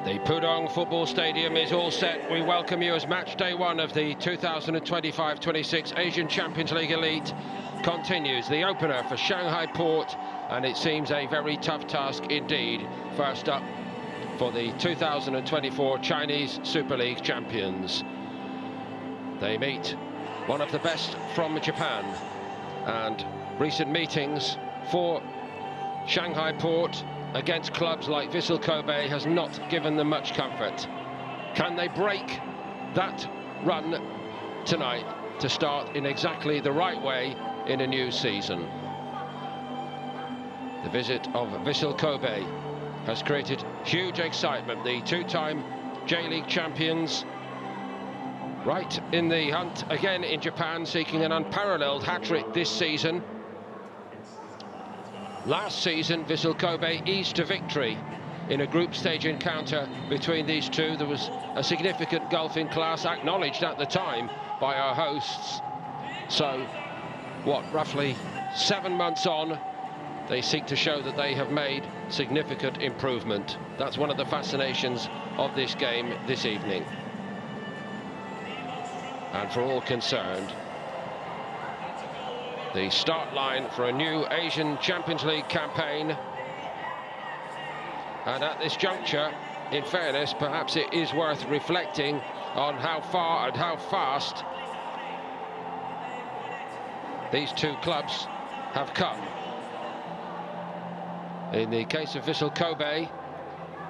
The Pudong Football Stadium is all set. We welcome you as match day one of the 2025-26 Asian Champions League Elite continues. The opener for Shanghai Port, and it seems a very tough task indeed. First up for the 2024 Chinese Super League champions. They meet one of the best from Japan, and recent meetings for Shanghai Port against clubs like Vissel Kobe has not given them much comfort. Can they break that run tonight to start in exactly the right way in a new season? The visit of Vissel Kobe has created huge excitement. The two-time J-League champions right in the hunt again in Japan, seeking an unparalleled hat-trick this season. Last season, Vissel Kobe eased to victory in a group stage encounter between these two. There was a significant gulf in class, acknowledged at the time by our hosts. So, roughly 7 months on, they seek to show that they have made significant improvement. That's one of the fascinations of this game this evening. And for all concerned, the start line for a new Asian Champions League campaign. And at this juncture, in fairness, perhaps it is worth reflecting on how far and how fast these two clubs have come. In the case of Vissel Kobe,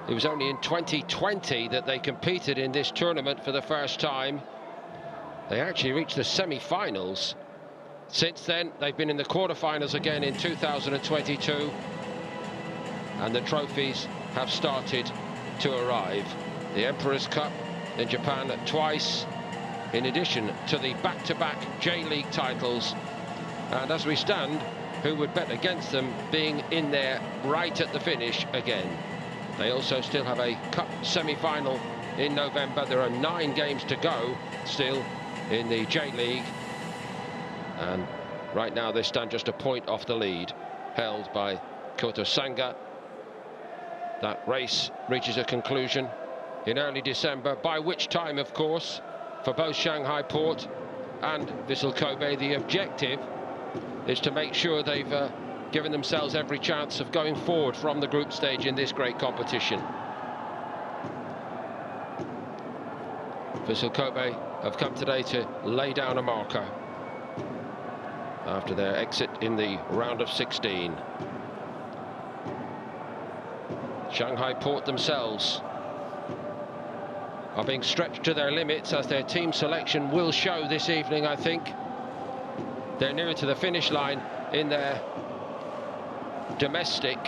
it was only in 2020 that they competed in this tournament for the first time. They actually reached the semi-finals. Since then, they've been in the quarter-finals again in 2022, and the trophies have started to arrive. The Emperor's Cup in Japan twice, in addition to the back-to-back J-League titles. And as we stand, who would bet against them being in there right at the finish again? They also still have a cup semi-final in November. There are 9 games to go still in the J-League. And right now they stand just a point off the lead held by Koto Sanga. That race reaches a conclusion in early December, by which time, of course, for both Shanghai Port and Vissel Kobe, the objective is to make sure they've given themselves every chance of going forward from the group stage in this great competition. Vissel Kobe have come today to lay down a marker after their exit in the round of 16. Shanghai Port themselves are being stretched to their limits, as their team selection will show this evening, I think. They're nearer to the finish line in their domestic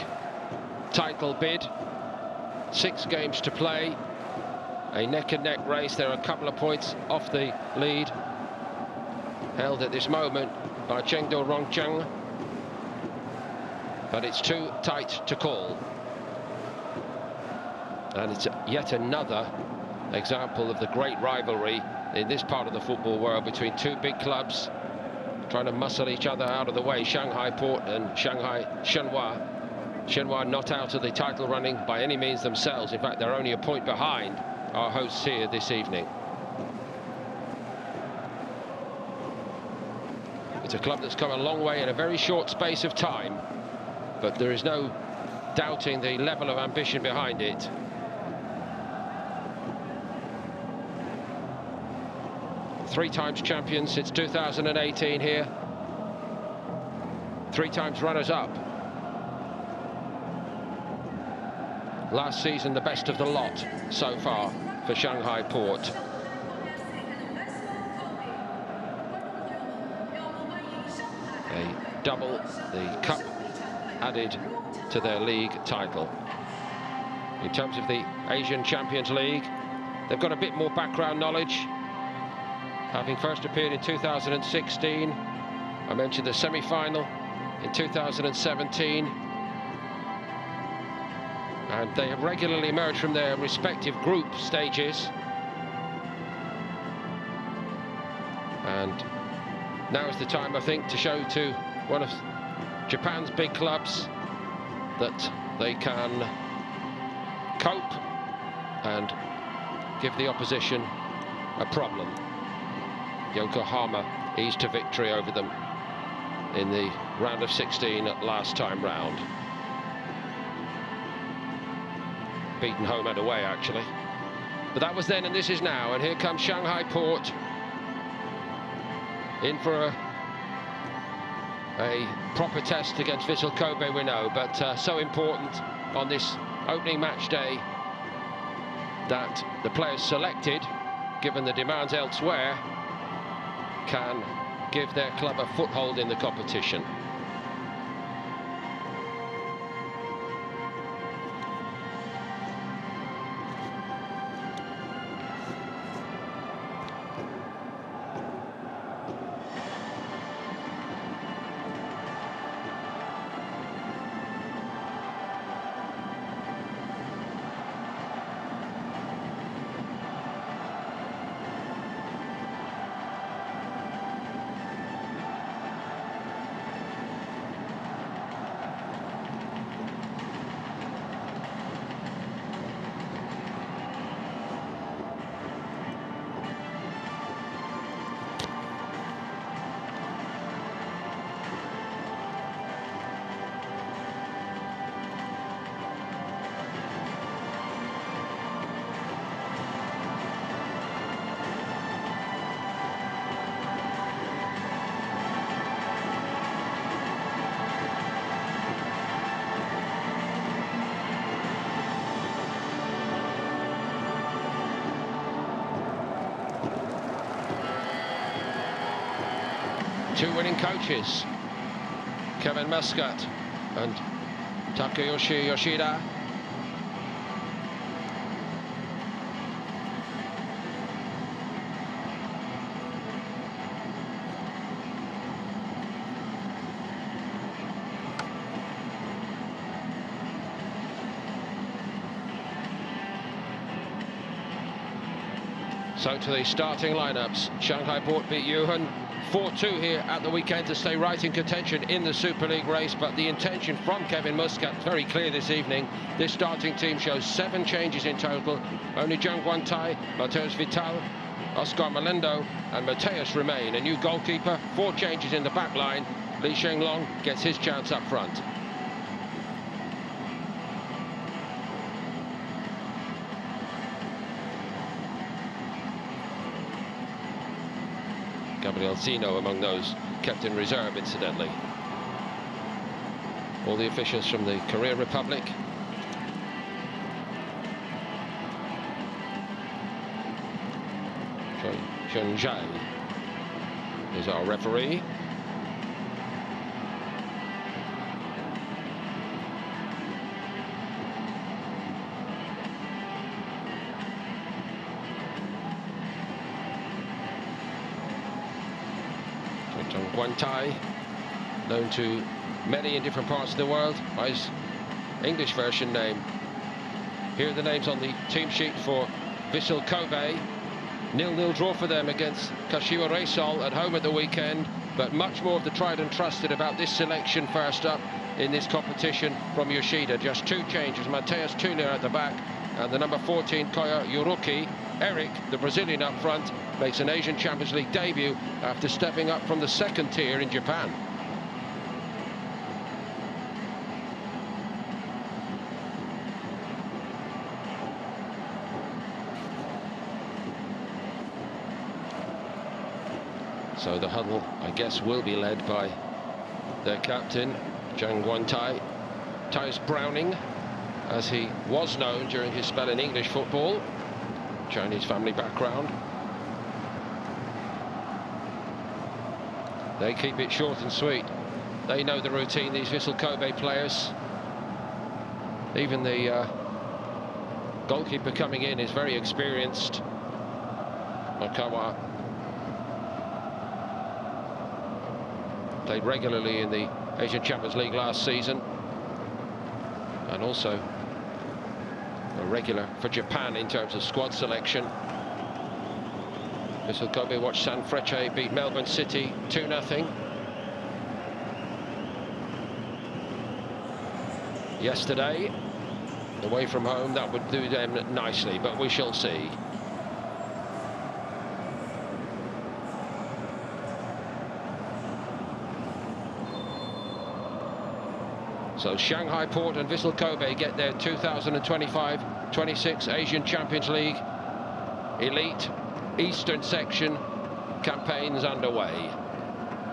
title bid. 6 games to play, a neck-and-neck race. They're a couple of points off the lead, held at this moment by Chengdu Rongcheng, but it's too tight to call. And it's yet another example of the great rivalry in this part of the football world between two big clubs trying to muscle each other out of the way. Shanghai Port and Shanghai Shenhua. Shenhua not out of the title running by any means themselves. In fact, they're only a point behind our hosts here this evening. It's a club that's come a long way in a very short space of time, but there is no doubting the level of ambition behind it. Three times champions since 2018 here. 3 times runners-up. Last season, the best of the lot so far for Shanghai Port. A double, the cup added to their league title. In terms of the Asian Champions League, they've got a bit more background knowledge, having first appeared in 2016. I mentioned the semi-final in 2017. And they have regularly emerged from their respective group stages. And now is the time, I think, to show to one of Japan's big clubs that they can cope and give the opposition a problem. Yokohama eased to victory over them in the round of 16 last time round. Beaten home and away, actually. But that was then and this is now, and here comes Shanghai Port in for a proper test against Vissel Kobe, we know, but so important on this opening match day that the players selected, given the demands elsewhere, can give their club a foothold in the competition. Two winning coaches, Kevin Muscat and Takayoshi Yoshida. So to the starting lineups. Shanghai Port beat Yuhan 4-2 here at the weekend to stay right in contention in the Super League race, but the intention from Kevin Muscat is very clear this evening. This starting team shows 7 changes in total. Only Zhang Guantai, Mateus Vital, Oscar Melendo and Mateus remain. A new goalkeeper, 4 changes in the back line. Li Shenglong gets his chance up front. Gabriel Zino among those kept in reserve, incidentally. All the officials from the Korea Republic. Chen Zhai is our referee. Guantai, known to many in different parts of the world by his English version name. Here are the names on the team sheet for Vissel Kobe. 0-0 draw for them against Kashiwa Reysol at home at the weekend, but much more of the tried and trusted about this selection first up in this competition from Yoshida. Just 2 changes, Mateus Tulia at the back and the number 14 Koya Yuruki. Eric, the Brazilian up front, makes an Asian Champions League debut after stepping up from the 2nd tier in Japan. So the huddle, I guess, will be led by their captain, Zhang Guantai. Tyus Browning, as he was known during his spell in English football. Chinese family background. They keep it short and sweet. They know the routine, these Vissel Kobe players. Even the goalkeeper coming in is very experienced. Okawa played regularly in the Asian Champions League last season, and also a regular for Japan in terms of squad selection. Vissel Kobe watched Sanfrecce beat Melbourne City 2-0 yesterday. Away from home, that would do them nicely, but we shall see. So Shanghai Port and Vissel Kobe get their 2025-26 Asian Champions League Elite Eastern Section campaigns underway.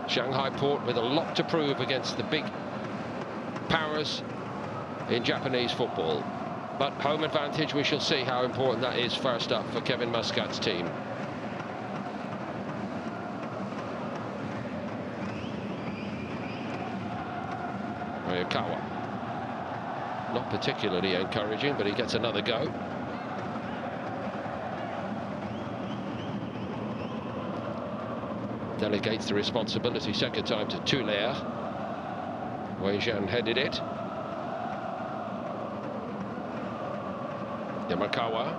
Shanghai Port with a lot to prove against the big powers in Japanese football. But home advantage, we shall see how important that is first up for Kevin Muscat's team. Oyakawa. Not particularly encouraging, but he gets another go. Delegates the responsibility second time to Tuller. Wei Zhan headed it. Yamakawa.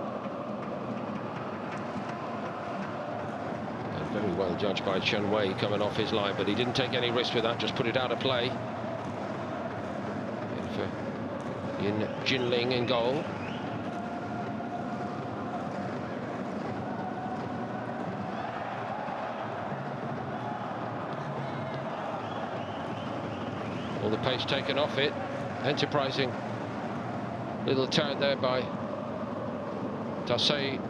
And very well judged by Chen Wei coming off his line, but he didn't take any risk with that, just put it out of play. In for Yin Jinling in goal. All the pace taken off it. Enterprising little turn there by Tasei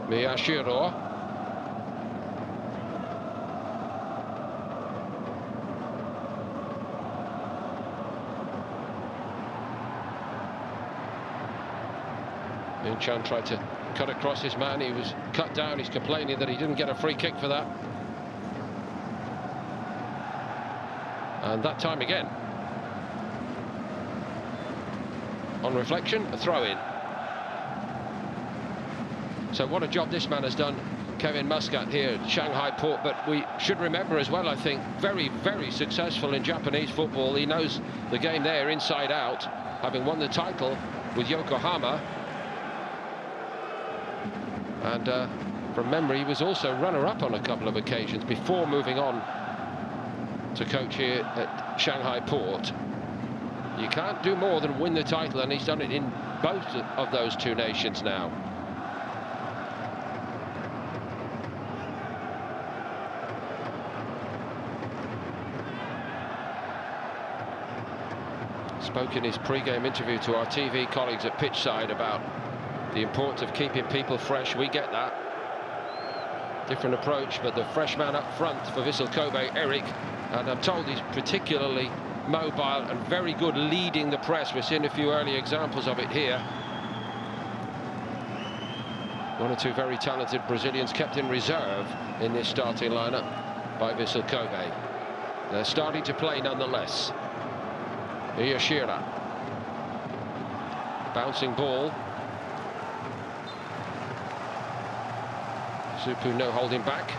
Miyashiro. Ming Chan tried to cut across his man. He was cut down. He's complaining that he didn't get a free kick for that. And that time again, on reflection, a throw-in. So what a job this man has done, Kevin Muscat here at Shanghai Port. But we should remember as well, I think, very, very successful in Japanese football. He knows the game there inside out, having won the title with Yokohama. And from memory, he was also runner-up on a couple of occasions before moving on to coach here at Shanghai Port. You can't do more than win the title, and he's done it in both of those two nations now. Spoke in his pre-game interview to our TV colleagues at pitchside about the importance of keeping people fresh. We get that. Different approach, but the fresh man up front for Vissel Kobe, Eric, and I'm told he's particularly mobile and very good leading the press. We're seeing a few early examples of it here. One or two very talented Brazilians kept in reserve in this starting lineup by Vissel Kobe. They're starting to play nonetheless. Iyashira. Bouncing ball. Supu no holding back.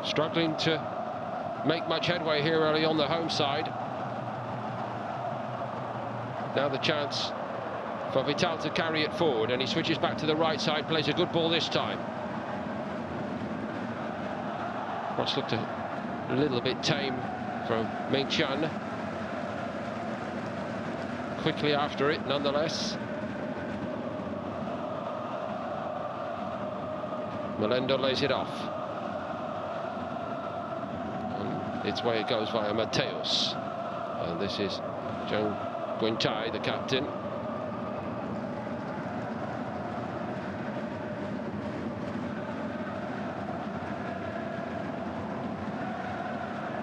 Struggling to make much headway here early on the home side. Now the chance for Vital to carry it forward, and he switches back to the right side, plays a good ball this time. Cross looked a little bit tame from Ming Chan. Quickly after it, nonetheless. Melendo lays it off. Its way it goes via Mateus, and this is Zhang Guintai, the captain.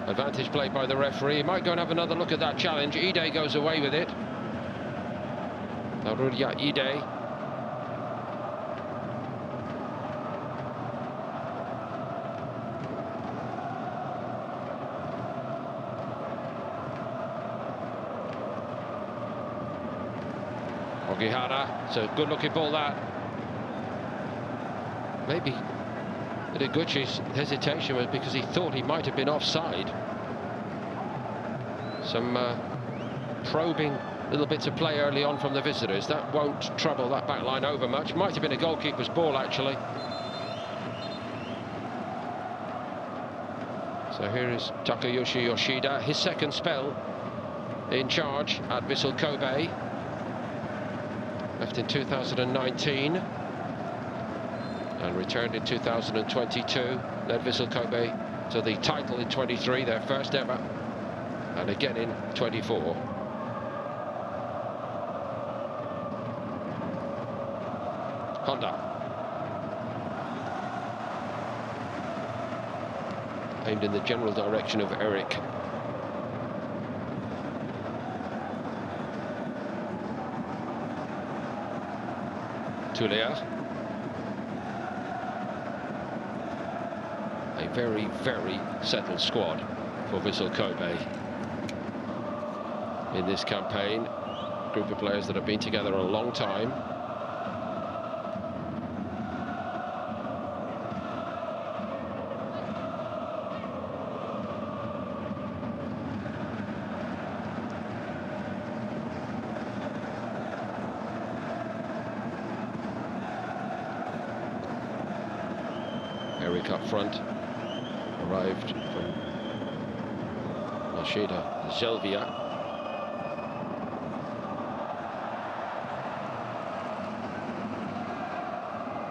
Advantage played by the referee. He might go and have another look at that challenge. Ide goes away with it. Naruya Ide. Ogihara, it's a good-looking ball, that. Maybe Ideguchi's hesitation was because he thought he might have been offside. Some probing little bits of play early on from the visitors. That won't trouble that back line over much. Might have been a goalkeeper's ball, actually. So here is Takayoshi Yoshida, his second spell in charge at Vissel Kobe. Left in 2019 and returned in 2022. Led Vissel Kobe to the title in 23, their first ever, and again in 24. Honda. Aimed in the general direction of Eric. Tulia. A very, very settled squad for Vissel Kobe in this campaign. A group of players that have been together a long time. Eric up front, arrived from Yoshida Zelvia.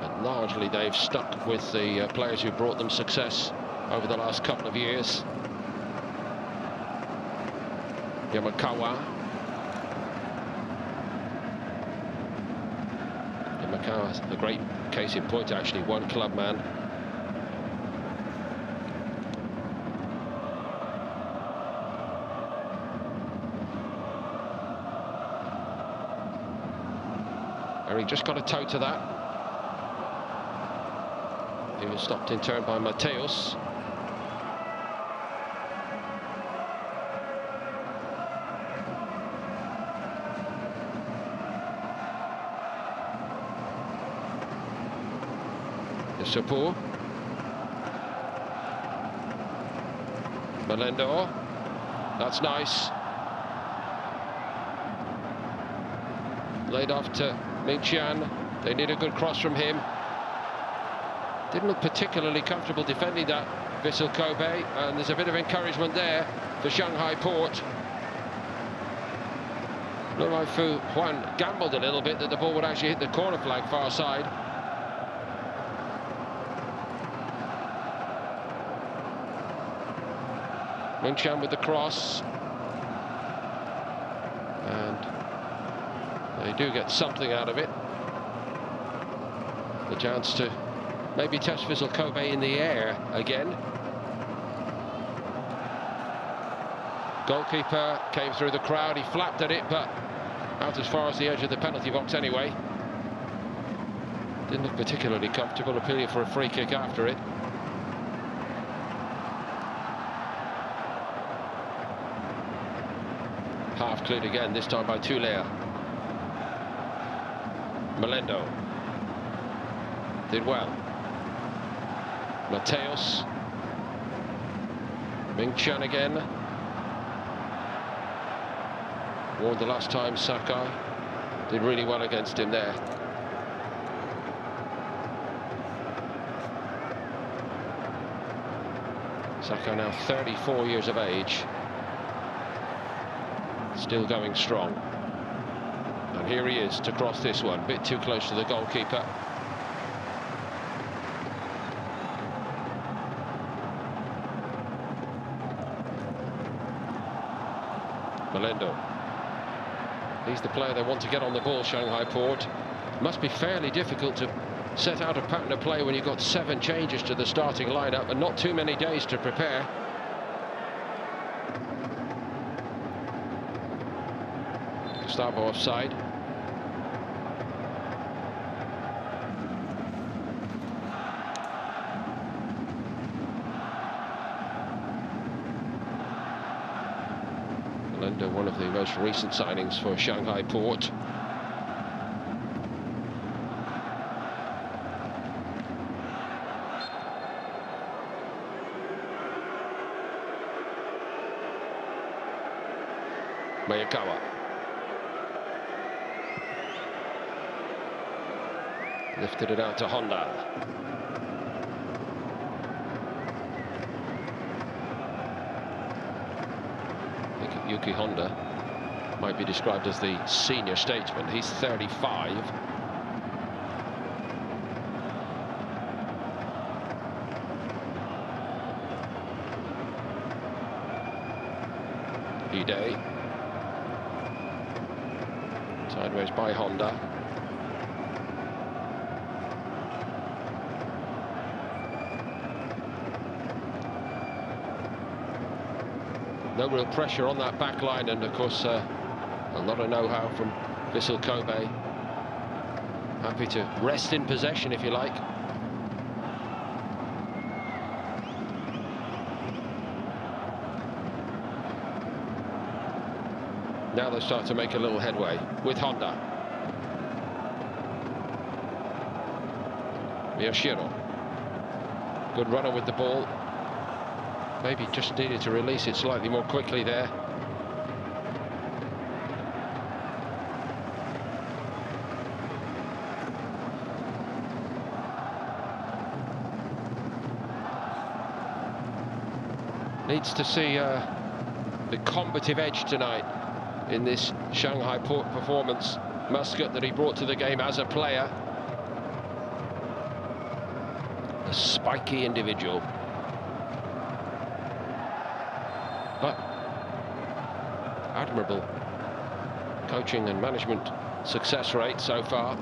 And largely they've stuck with the players who brought them success over the last couple of years. Yamakawa. Yamakawa's a great case in point, actually, one club man. Eric just got a toe to that. He was stopped in turn by Mateus. Sapur. Melendo. That's nice. Laid off to Mingqian. They need a good cross from him. Didn't look particularly comfortable defending that, Vissel Kobe, and there's a bit of encouragement there for Shanghai Port. Looked like Fu Huan gambled a little bit that the ball would actually hit the corner flag far side. Mingqian with the cross. And they do get something out of it. The chance to maybe test Vissel Kobe in the air again. Goalkeeper came through the crowd, he flapped at it, but out as far as the edge of the penalty box anyway. Didn't look particularly comfortable, appealing for a free kick after it. Half cleared again, this time by Tulia. Melendo did well. Mateus. Mingqian again. Warned the last time, Sakai. Did really well against him there. Sakai now 34 years of age. Still going strong. And here he is to cross this one. Bit too close to the goalkeeper. Melendo. He's the player they want to get on the ball, Shanghai Port. Must be fairly difficult to set out a pattern of play when you've got 7 changes to the starting lineup and not too many days to prepare. Gustavo offside. Melendo, one of the most recent signings for Shanghai Port. Mayakawa. Lifted it out to Honda. I think Yuki Honda might be described as the senior statesman. He's 35. Ide. Sideways by Honda. No real pressure on that back line, and of course a lot of know-how from Vissel Kobe. Happy to rest in possession, if you like. Now they start to make a little headway with Honda. Miyashiro. Good runner with the ball. Maybe just needed to release it slightly more quickly there. Needs to see the combative edge tonight in this Shanghai Port performance. Muscat that he brought to the game as a player. A spiky individual. But admirable coaching and management success rate so far.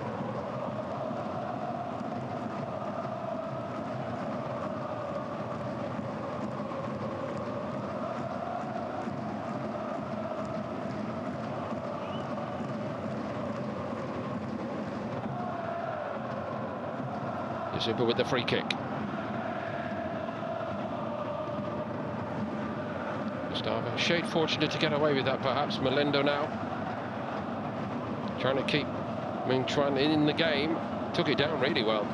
Super with the free kick. Gustavo, shade fortunate to get away with that perhaps. Melendo now trying to keep Ming Chuan in the game. Took it down really well.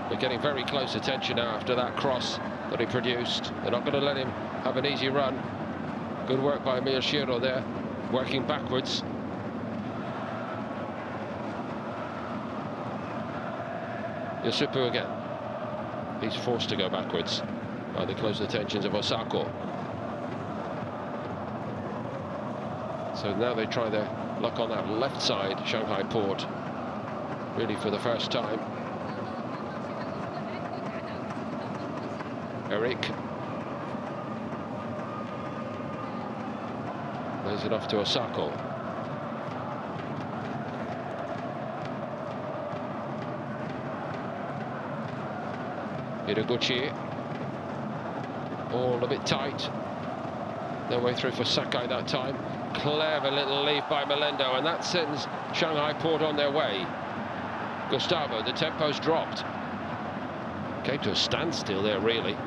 They're getting very close attention now after that cross that he produced. They're not going to let him have an easy run. Good work by Miyashiro there, working backwards. Yosupu again. He's forced to go backwards by the close attentions of Osako. So now they try their luck on that left side, Shanghai Port, really for the first time. Eric lays it off to Osako. Hiraguchi, all a bit tight. No way through for Sakai that time. Clever little leave by Melendo, and that sends Shanghai Port on their way. Gustavo, the tempo's dropped. Came to a standstill there, really.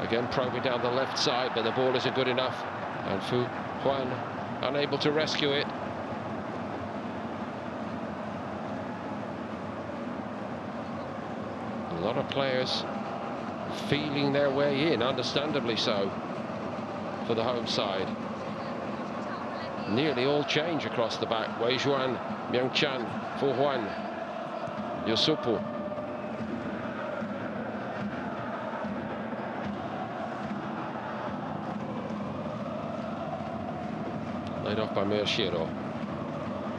Again, probing down the left side, but the ball isn't good enough. And Fu Huan unable to rescue it. A lot of players feeling their way in, understandably so, for the home side. Nearly all change across the back. Wei Zhuan, Miang Chan, Fu Huan, Yosupu. Laid off by Miyashiro.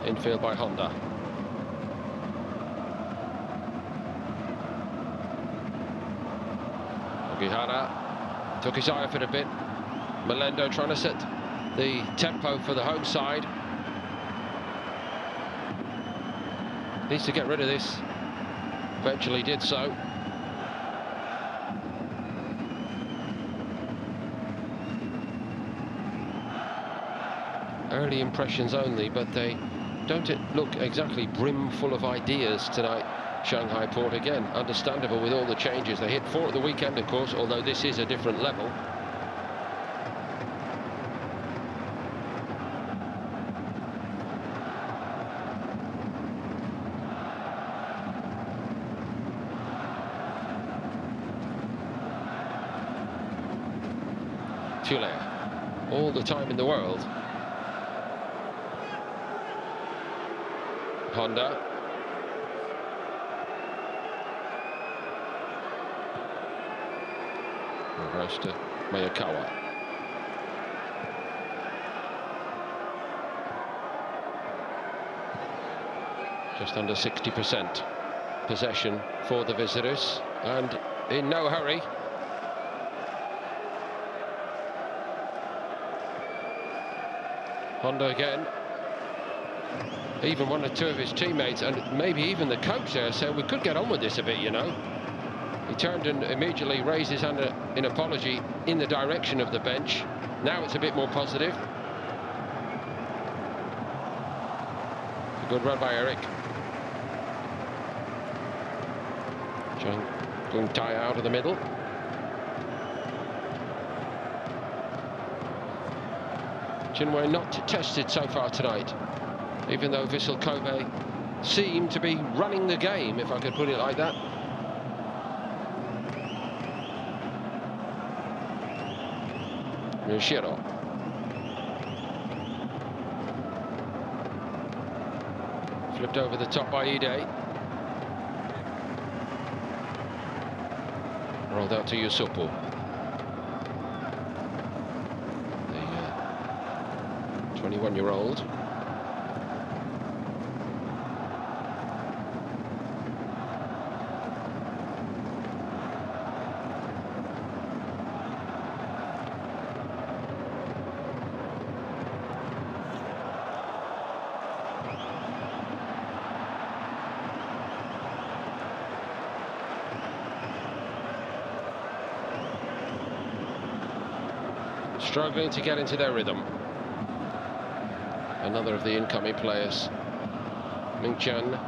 Infield by Honda. Ogihara took his eye off it a bit. Melendo trying to set the tempo for the home side. Needs to get rid of this. Eventually did so. Early impressions only, but they don't look exactly brim full of ideas tonight. Shanghai Port again, understandable with all the changes. They hit 4 at the weekend, of course, although this is a different level. Chile. All the time in the world. Honda. Reverse to Mayakawa. Just under 60% possession for the visitors, and in no hurry. Honda again. Even one or two of his teammates, and maybe even the coach there, said we could get on with this a bit, you know. He turned and immediately raised his hand in apology in the direction of the bench. Now it's a bit more positive. A good run by Eric. Gung Tai out of the middle. Chinwei not tested so far tonight, even though Vissel Kobe seemed to be running the game, if I could put it like that. Shiro. Flipped over the top by Ide. Rolled out to Yusupu. The 21-year-old. Struggling to get into their rhythm. Another of the incoming players, Ming Chen.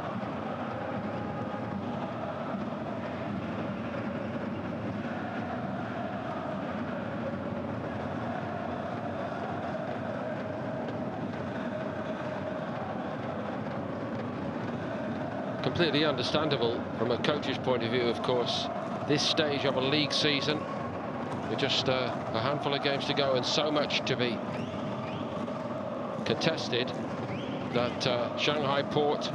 Completely understandable from a coach's point of view, of course. This stage of a league season, with just a handful of games to go and so much to be contested, that Shanghai Port,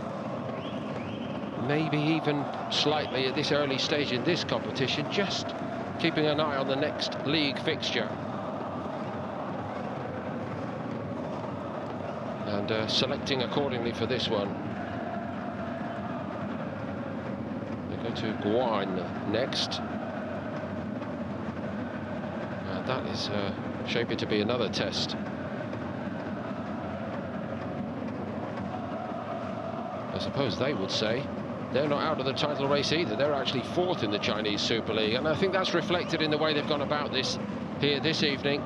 maybe even slightly at this early stage in this competition, just keeping an eye on the next league fixture. And selecting accordingly for this one. They go to Guan next. That is shaping to be another test. I suppose they would say they're not out of the title race either. They're actually fourth in the Chinese Super League, and I think that's reflected in the way they've gone about this here this evening.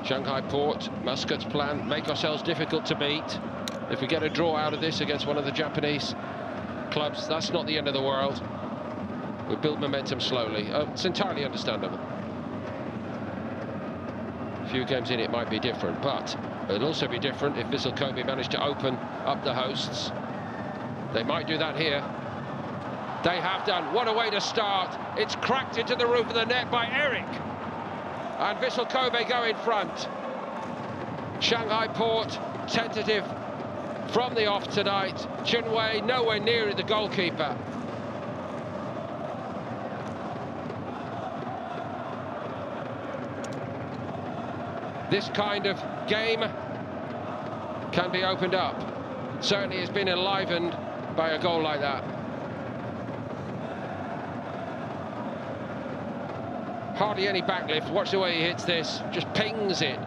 Shanghai Port, Muscat's plan, make ourselves difficult to beat. If we get a draw out of this against one of the Japanese clubs, that's not the end of the world. We build momentum slowly. It's entirely understandable. Few games in it might be different, but it'll also be different if Vissel Kobe managed to open up the hosts. They might do that here. They have done. What a way to start. It's cracked into the roof of the net by Eric. And Vissel Kobe go in front. Shanghai Port tentative from the off tonight. Chinwei nowhere near the goalkeeper. This kind of game can be opened up. Certainly it's been enlivened by a goal like that. Hardly any backlift. Watch the way he hits this. Just pings it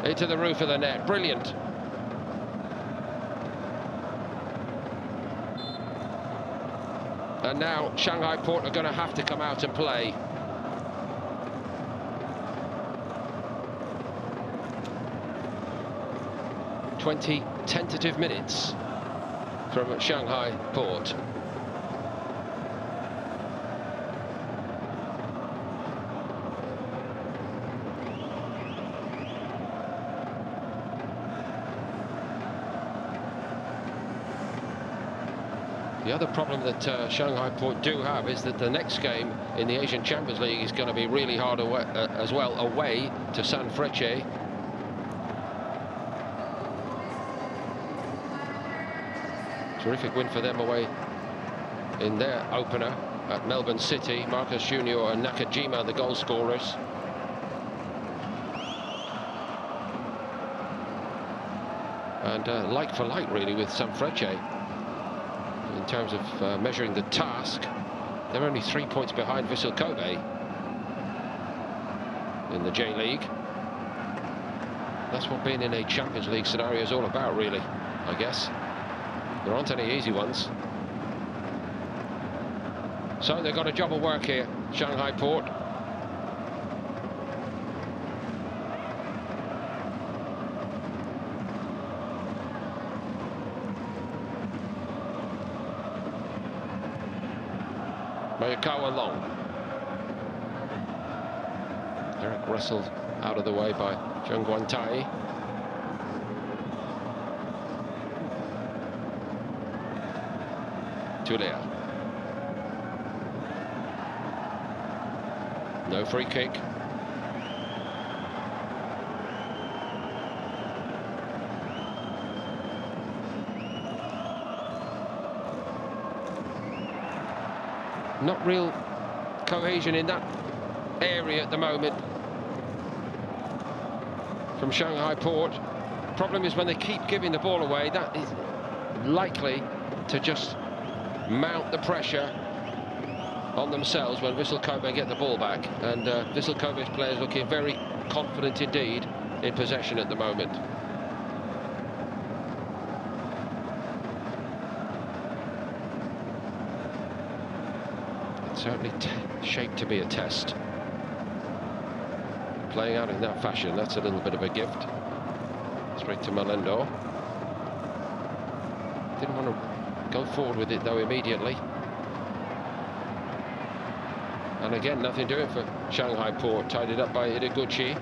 into the roof of the net. Brilliant. And now Shanghai Port are going to have to come out and play. 20 tentative minutes from Shanghai Port. The other problem that Shanghai Port do have is that the next game in the Asian Champions League is going to be really hard away, as well, away to San Frecce. Terrific win for them away in their opener at Melbourne City. Marcus Junior and Nakajima, the goal scorers. And like for like, really, with San Frecce. In terms of measuring the task, they're only 3 points behind Vissel Kobe in the J-League. That's what being in a Champions League scenario is all about, really, I guess. There aren't any easy ones. So they've got a job of work here, Shanghai Port. Mayakawa long. Eric wrestled out of the way by Zheng Guantai. Tulia. No free kick. Not real cohesion in that area at the moment from Shanghai Port. Problem is when they keep giving the ball away, that is likely to just mount the pressure on themselves when Vissel Kobe get the ball back. And Vissel Kobe's players looking very confident indeed in possession at the moment. Certainly shaped to be a test. Playing out in that fashion, that's a little bit of a gift. Straight to Melendo. Didn't want to go forward with it though immediately. And again, nothing doing for Shanghai Port. Tied up by Ideguchi.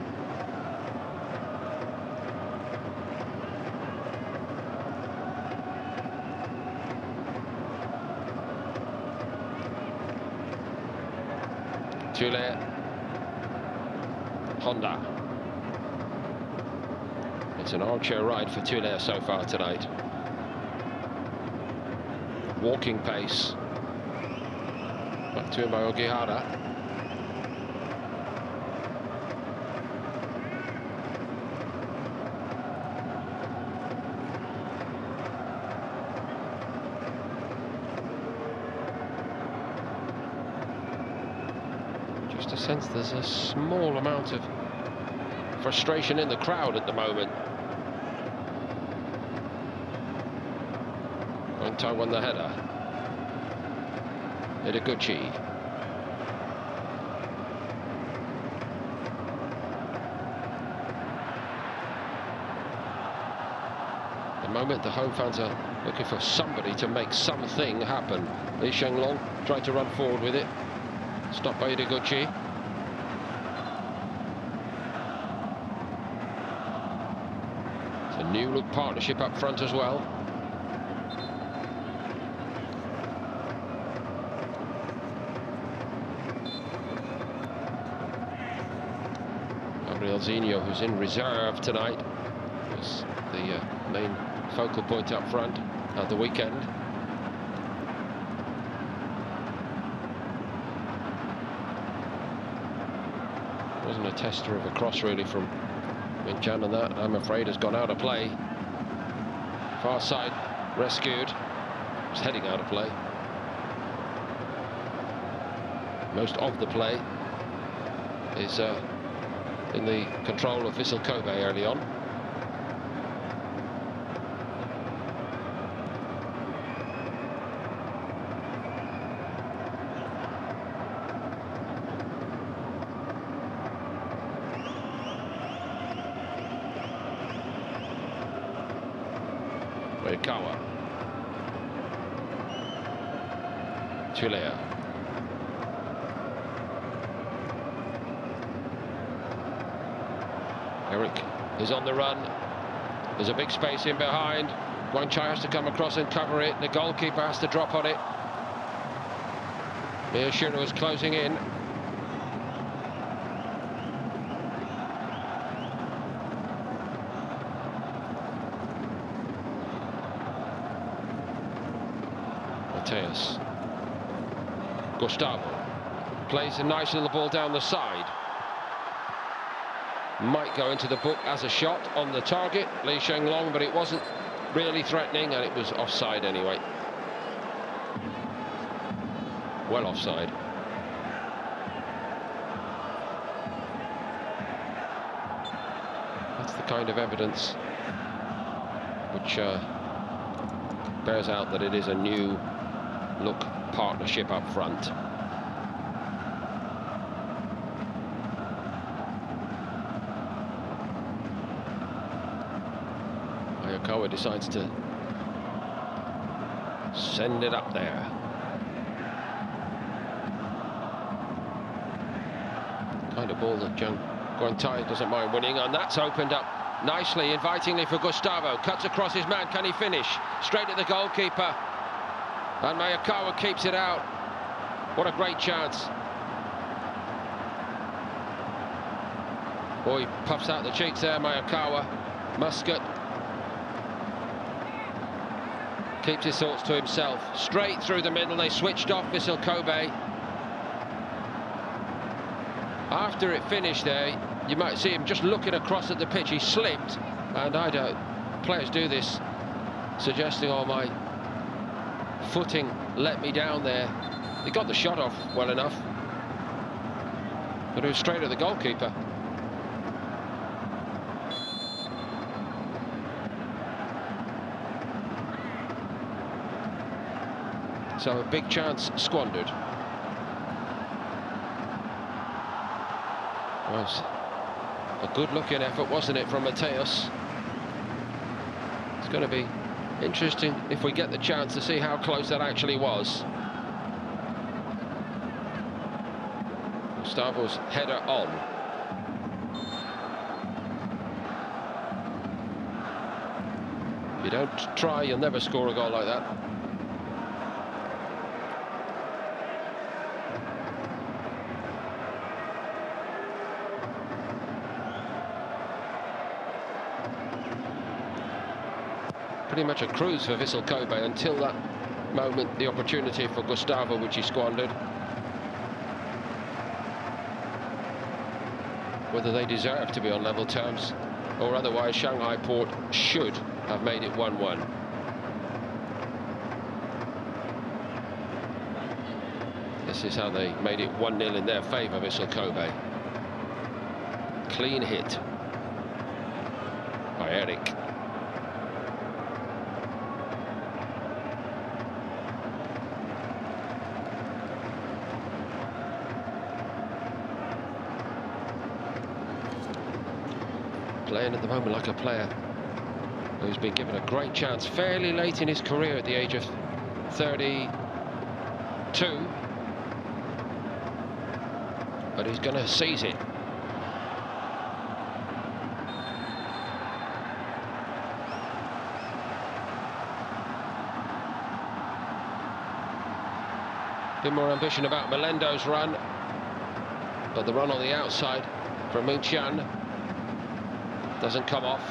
Tule. Honda. It's an armchair ride for Tule so far tonight. Walking pace. Back to him by Ogihara. Just a sense there's a small amount of frustration in the crowd at the moment. Guantai won the header. Ideguchi. At the moment, the home fans are looking for somebody to make something happen. Li Shenglong tried to run forward with it. Stopped by Ideguchi. It's a new look partnership up front as well. Gabriel Zinho, who's in reserve tonight, was the main focal point up front at the weekend. Wasn't a tester of a cross really from Winchan, and that, I'm afraid, has gone out of play. Far side rescued. It's heading out of play. Most of the play is in the control of Vissel Kobe early on. Kawa. Tulea. Eric is on the run. There's a big space in behind. Guanchai has to come across and cover it. The goalkeeper has to drop on it. Miyashiro is closing in. Mateus. Gustavo plays a nice little ball down the side. Might go into the book as a shot on the target, Li Shenglong, but it wasn't really threatening, and it was offside anyway. Well offside. That's the kind of evidence which bears out that it is a new look partnership up front. Ayakawa decides to send it up there. Kind of ball that Guanchai doesn't mind winning, and that's opened up nicely, invitingly for Gustavo. Cuts across his man, can he finish? Straight at the goalkeeper. And Mayakawa keeps it out. What a great chance. Boy, he puffs out the cheeks there, Mayakawa. Muscat keeps his thoughts to himself. Straight through the middle, they switched off Vissel Kobe. After it finished there, you might see him just looking across at the pitch. He slipped, and I don't... Players do this, suggesting, oh, my footing let me down there. He got the shot off well enough, but it was straight at the goalkeeper. So a big chance squandered. Was a good-looking effort, wasn't it, from Mateus? It's going to be interesting if we get the chance to see how close that actually was. Gustavo's header on. If you don't try, you'll never score a goal like that. Pretty much a cruise for Vissel Kobe until that moment, the opportunity for Gustavo, which he squandered. Whether they deserve to be on level terms or otherwise, Shanghai Port should have made it 1-1. This is how they made it 1-0 in their favour, Vissel Kobe. Clean hit by Eric. Playing at the moment like a player who's been given a great chance fairly late in his career at the age of 32. But he's going to seize it. Bit more ambition about Melendo's run, but the run on the outside from Ming Qian doesn't come off.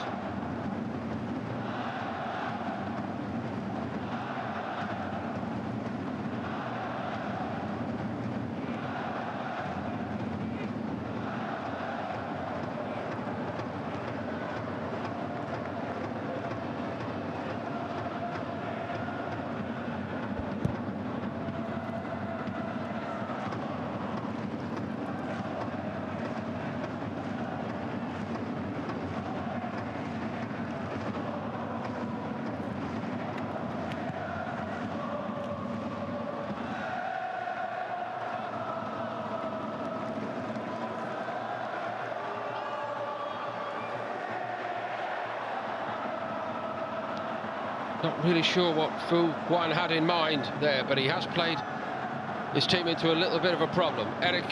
Not really sure what Fu Guan had in mind there, but he has played his team into a little bit of a problem. Eric.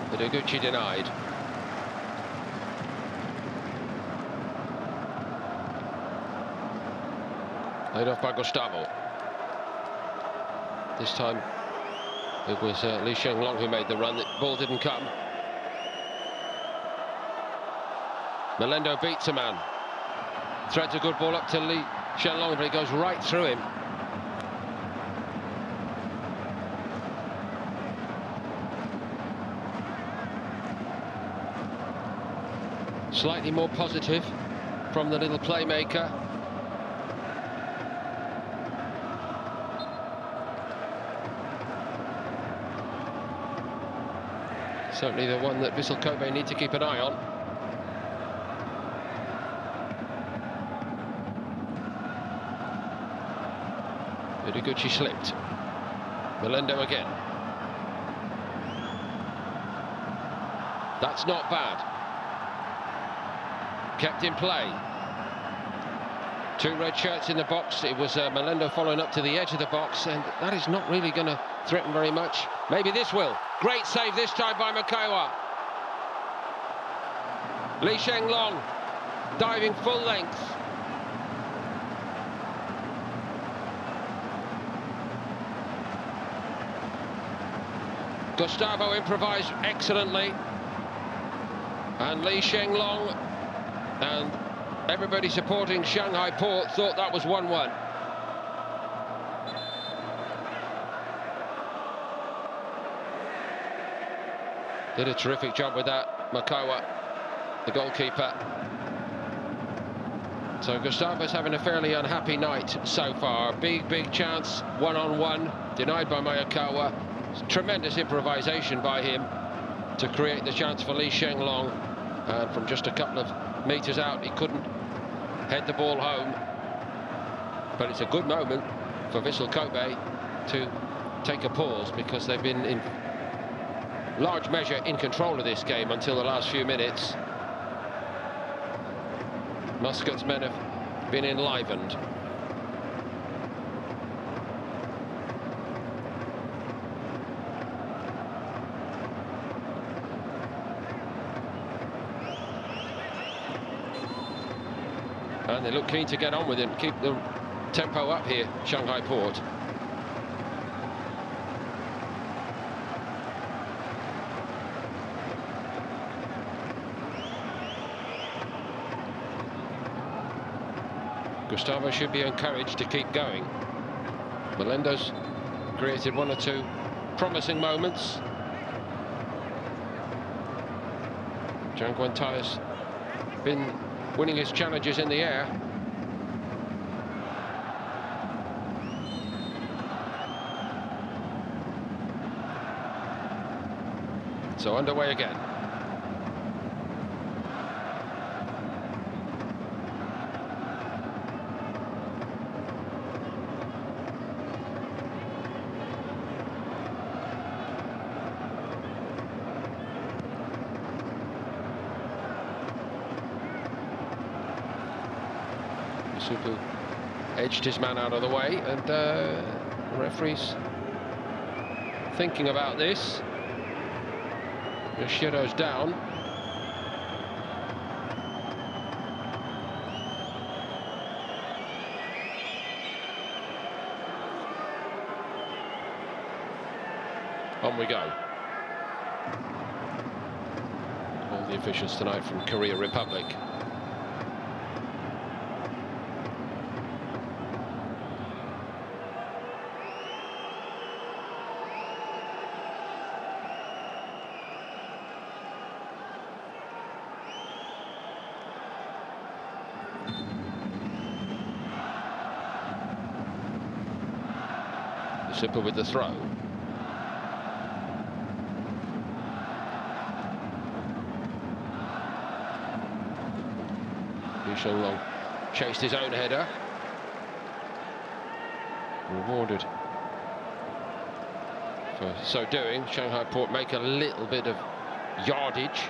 But Oguchi denied. Laid off by Gustavo. This time it was Li Shenglong who made the run. The ball didn't come. Melendo beats a man. Threads a good ball up to Li Shenglong, but it goes right through him. Slightly more positive from the little playmaker. Certainly the one that Vissel Kobe need to keep an eye on. Udoguchi slipped. Melendo again. That's not bad. Kept in play. Two red shirts in the box. It was Melendo following up to the edge of the box, and that is not really going to threaten very much. Maybe this will. Great save this time by Makawa. Li Shenglong diving full length. Gustavo improvised excellently, and Li Shenglong and everybody supporting Shanghai Port thought that was 1-1. Did a terrific job with that, Makawa, the goalkeeper. So Gustavo's having a fairly unhappy night so far. Big chance, one-on-one, denied by Makawa. Tremendous improvisation by him to create the chance for Li Shenglong. And from just a couple of metres out, he couldn't head the ball home. But it's a good moment for Vissel Kobe to take a pause, because they've been in large measure in control of this game until the last few minutes. Muscat's men have been enlivened. And they look keen to get on with it, keep the tempo up here, Shanghai Port. Gustavo should be encouraged to keep going. Melendo's created one or two promising moments. Zhang Guantai's been winning his challenges in the air. So underway again. Supu edged his man out of the way, and the referee's thinking about this. Yoshiro's down. On we go. All the officials tonight from Korea Republic. Super with the throw. Li Shenglong chased his own header. Rewarded for so doing. Shanghai Port make a little bit of yardage.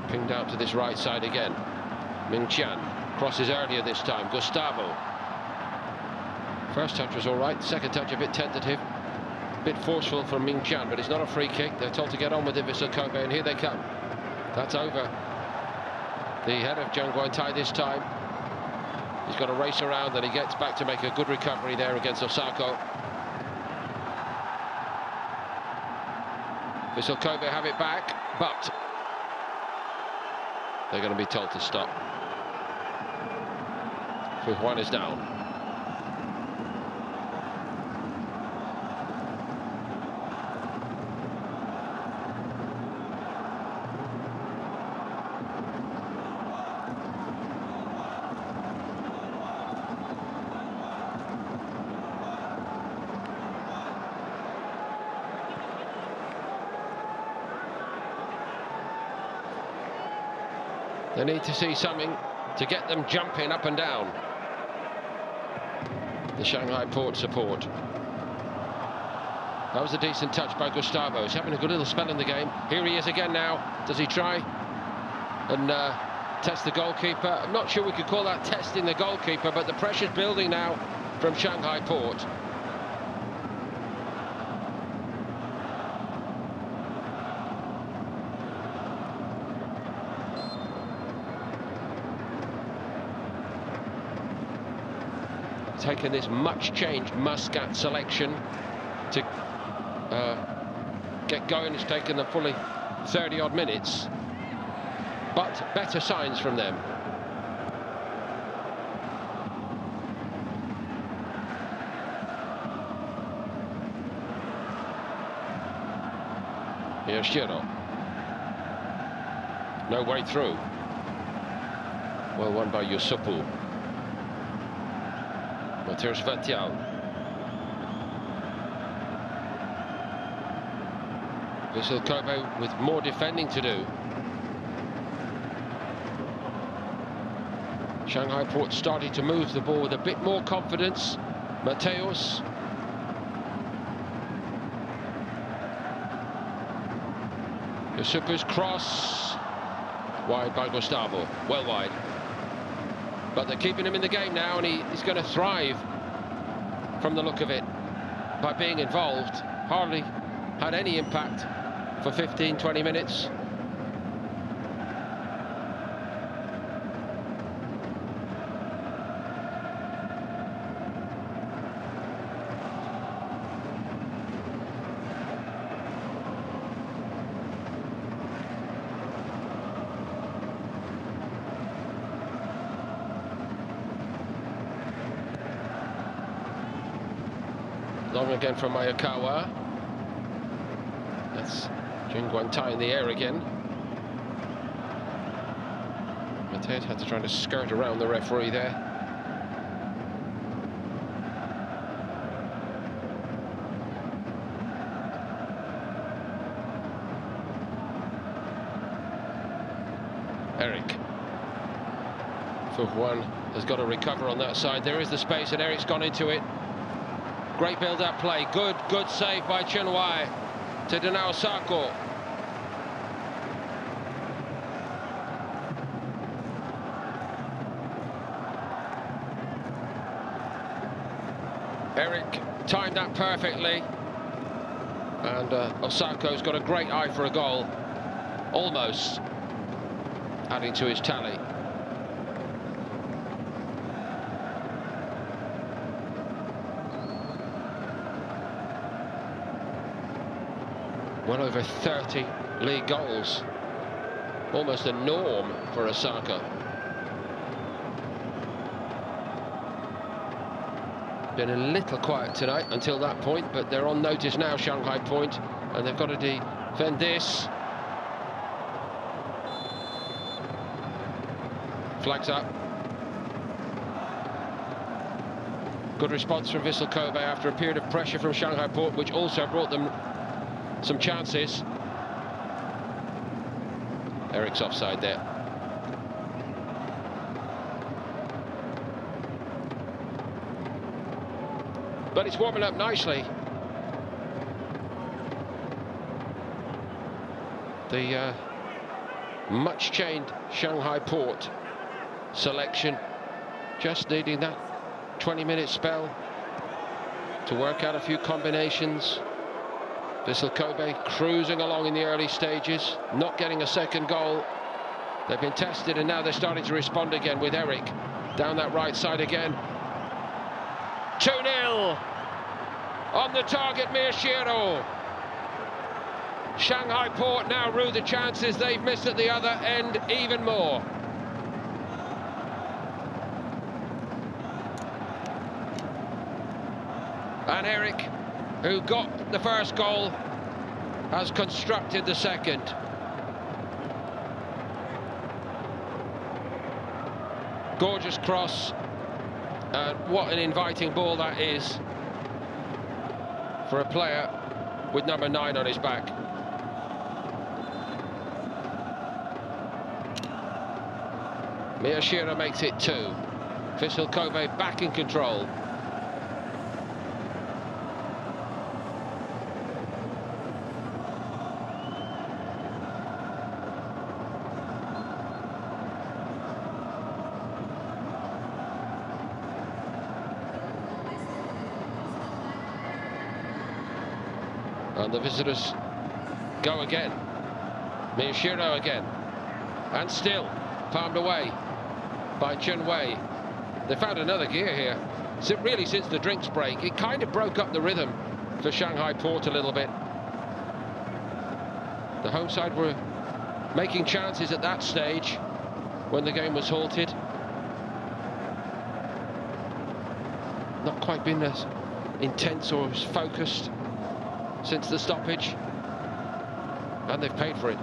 Pinged out to this right side again. Ming Chan crosses earlier this time. Gustavo. First touch was all right. Second touch a bit tentative, a bit forceful from Ming Chan, but it's not a free kick. They're told to get on with it, Vissel Kobe, and here they come. That's over the head of Zheng Guantai this time. He's got to race around, and he gets back to make a good recovery there against Osako. Vissel Kobe have it back, but they're going to be told to stop. Fuhuan is down. They need to see something to get them jumping up and down. The Shanghai Port support. That was a decent touch by Gustavo. He's having a good little spell in the game. Here he is again now. Does he try and test the goalkeeper? I'm not sure we could call that testing the goalkeeper, but the pressure's building now from Shanghai Port. Taken this much changed Muscat selection to get going. It's taken them fully 30-odd minutes, but better signs from them. Here's Shiro. No way through. Well won by Yusupu. Here's Vatial. Vissel Kobe with more defending to do. Shanghai Port starting to move the ball with a bit more confidence. Mateus. Yusupu's cross. Wide by Gustavo. Well wide. But they're keeping him in the game now, and he's going to thrive from the look of it by being involved. Hardly had any impact for 15-20 minutes. Long again from Mayakawa. That's Zheng Guantai in the air again. Mateus had to try to skirt around the referee there. Eric. Fuhuan has got to recover on that side. There is the space, and Eric's gone into it. Great build-up play. Good save by Chenhuai to deny Osako. Eric timed that perfectly. And Osako's got a great eye for a goal. Almost adding to his tally. Well over 30 league goals. Almost a norm for Osaka. Been a little quiet tonight until that point, but they're on notice now, Shanghai Point, and they've got to defend this. Flags up. Good response from Vissel Kobe after a period of pressure from Shanghai Port, which also brought them some chances. Eric's offside there. But it's warming up nicely. The much changed Shanghai Port selection just needing that 20-minute spell to work out a few combinations. Vissel Kobe cruising along in the early stages, not getting a second goal They've been tested and now they're starting to respond again with Eric down that right side again. 2-0 on the target, Miyashiro. Shanghai Port now rue the chances they've missed at the other end even more. And Eric, who got the first goal, has constructed the second. Gorgeous cross, and what an inviting ball that is for a player with number 9 on his back. Miyashiro makes it 2. Vissel Kobe back in control. And the visitors go again. Miyashiro again. And still palmed away by Chen Wei. They found another gear here. So really, since the drinks break, it kind of broke up the rhythm for Shanghai Port a little bit. The home side were making chances at that stage when the game was halted. Not quite been as intense or as focused since the stoppage, and they've paid for it.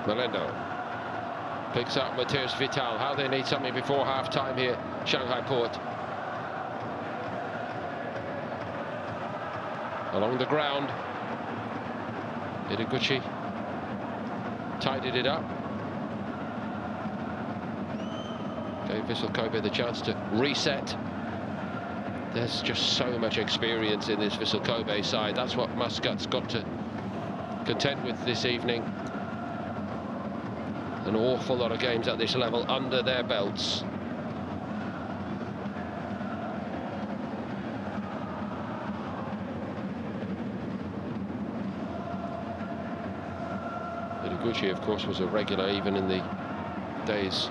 Melendo picks up Matthias Vital. How they need something before half-time here, Shanghai Port. Along the ground, Ideguchi tidied it up. Gave Vissel Kobe the chance to reset. There's just so much experience in this Vissel Kobe side. That's what Muscat's got to contend with this evening. An awful lot of games at this level under their belts. Ideguchi, of course, was a regular even in the days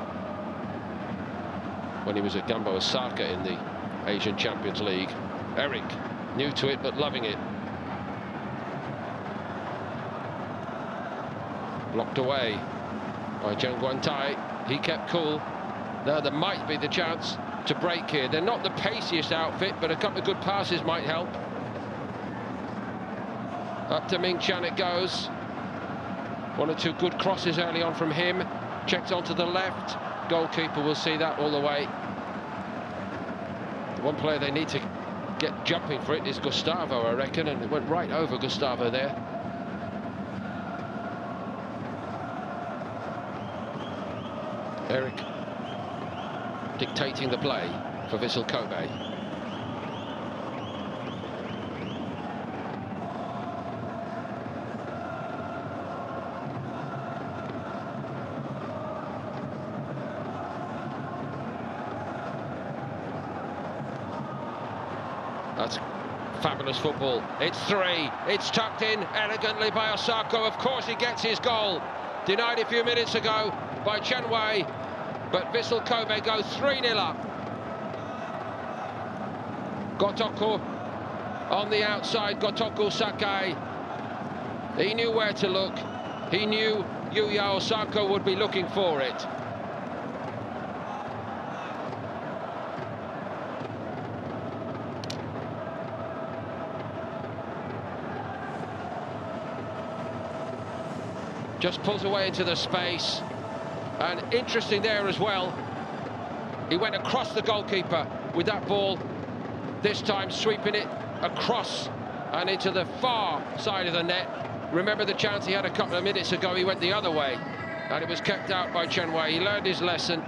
when he was at Gumbo Osaka in the Asian Champions League. Eric, new to it but loving it. Blocked away by Zheng Guantai. He kept cool. Now there might be the chance to break here. They're not the paciest outfit, but a couple of good passes might help. Up to Ming Chan it goes. 1 or 2 good crosses early on from him. Checked onto the left. Goalkeeper will see that all the way. The one player they need to get jumping for it is Gustavo, I reckon, and it went right over Gustavo there. Eric dictating the play for Vissel Kobe. That's fabulous football. It's 3. It's tucked in elegantly by Osako. Of course he gets his goal. Denied a few minutes ago by Chen Wei. But Vissel Kobe goes 3-0 up. Gotoku on the outside, Gotoku Sakai. He knew where to look. He knew Yuya Osako would be looking for it. Just pulls away into the space. And interesting there as well, he went across the goalkeeper with that ball, this time sweeping it across and into the far side of the net. Remember the chance he had a couple of minutes ago, he went the other way, and it was kept out by Chen Wei. He learned his lesson.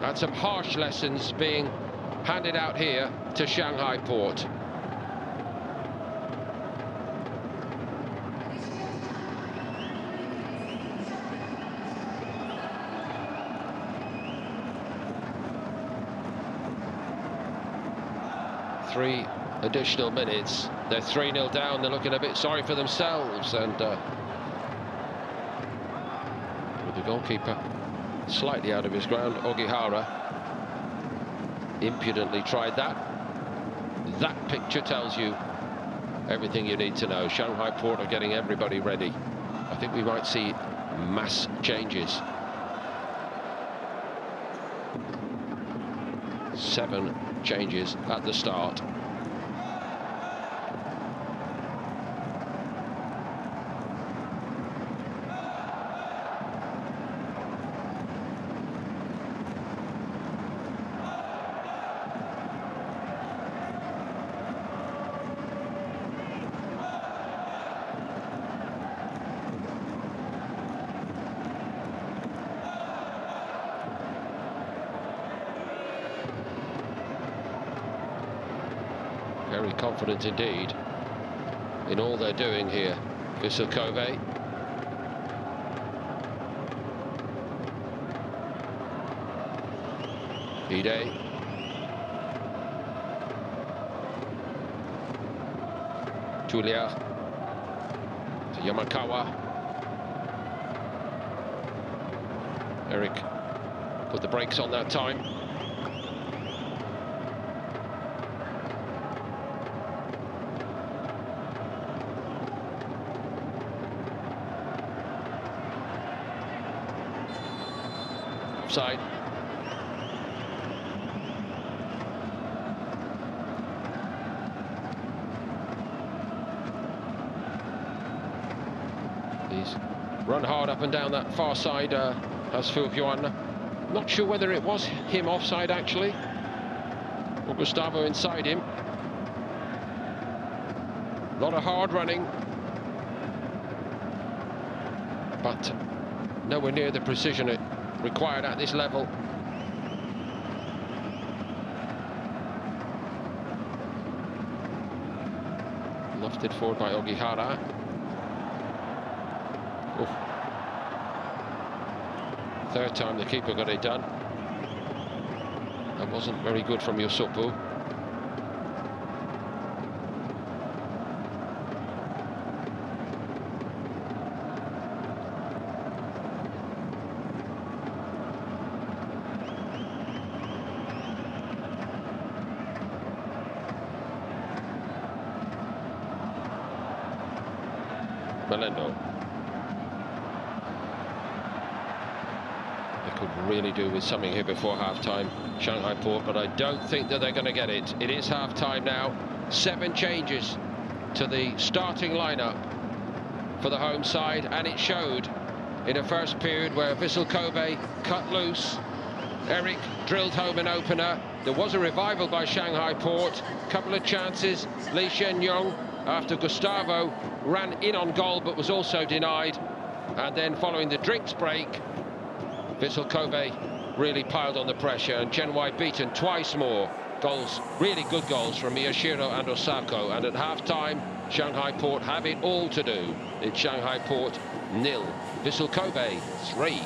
And some harsh lessons being handed out here to Shanghai Port. Three additional minutes. They're 3-0 down. They're looking a bit sorry for themselves, and with the goalkeeper slightly out of his ground, Ogihara impudently tried that. That picture tells you everything you need to know. Shanghai Port are getting everybody ready. I think we might see mass changes. 7 changes at the start. Very confident indeed in all they're doing here. Vissel Kobe. Ide. Julia. To Yamakawa. Eric put the brakes on that time. Side. He's run hard up and down that far side, as Phil Yuan. Not sure whether it was him offside actually, or Gustavo inside him. A lot of hard running, but nowhere near the precision it required at this level. Lofted forward by Ogihara. Oof. Third time the keeper got it done. That wasn't very good from Yusupu. Melendo. They could really do with something here before half-time, Shanghai Port, but I don't think that they're going to get it. It is half-time now. 7 changes to the starting lineup for the home side, and it showed in a first period where Vissel Kobe cut loose. Eric drilled home an opener. There was a revival by Shanghai Port. Couple of chances. Lee Shen-yong, after Gustavo ran in on goal but was also denied, and then following the drinks break, Vissel Kobe really piled on the pressure, and Chenwai beaten twice more. Goals, really good goals from Miyashiro and Osako, and at half-time Shanghai Port have it all to do. It's Shanghai Port 0, Vissel Kobe 3.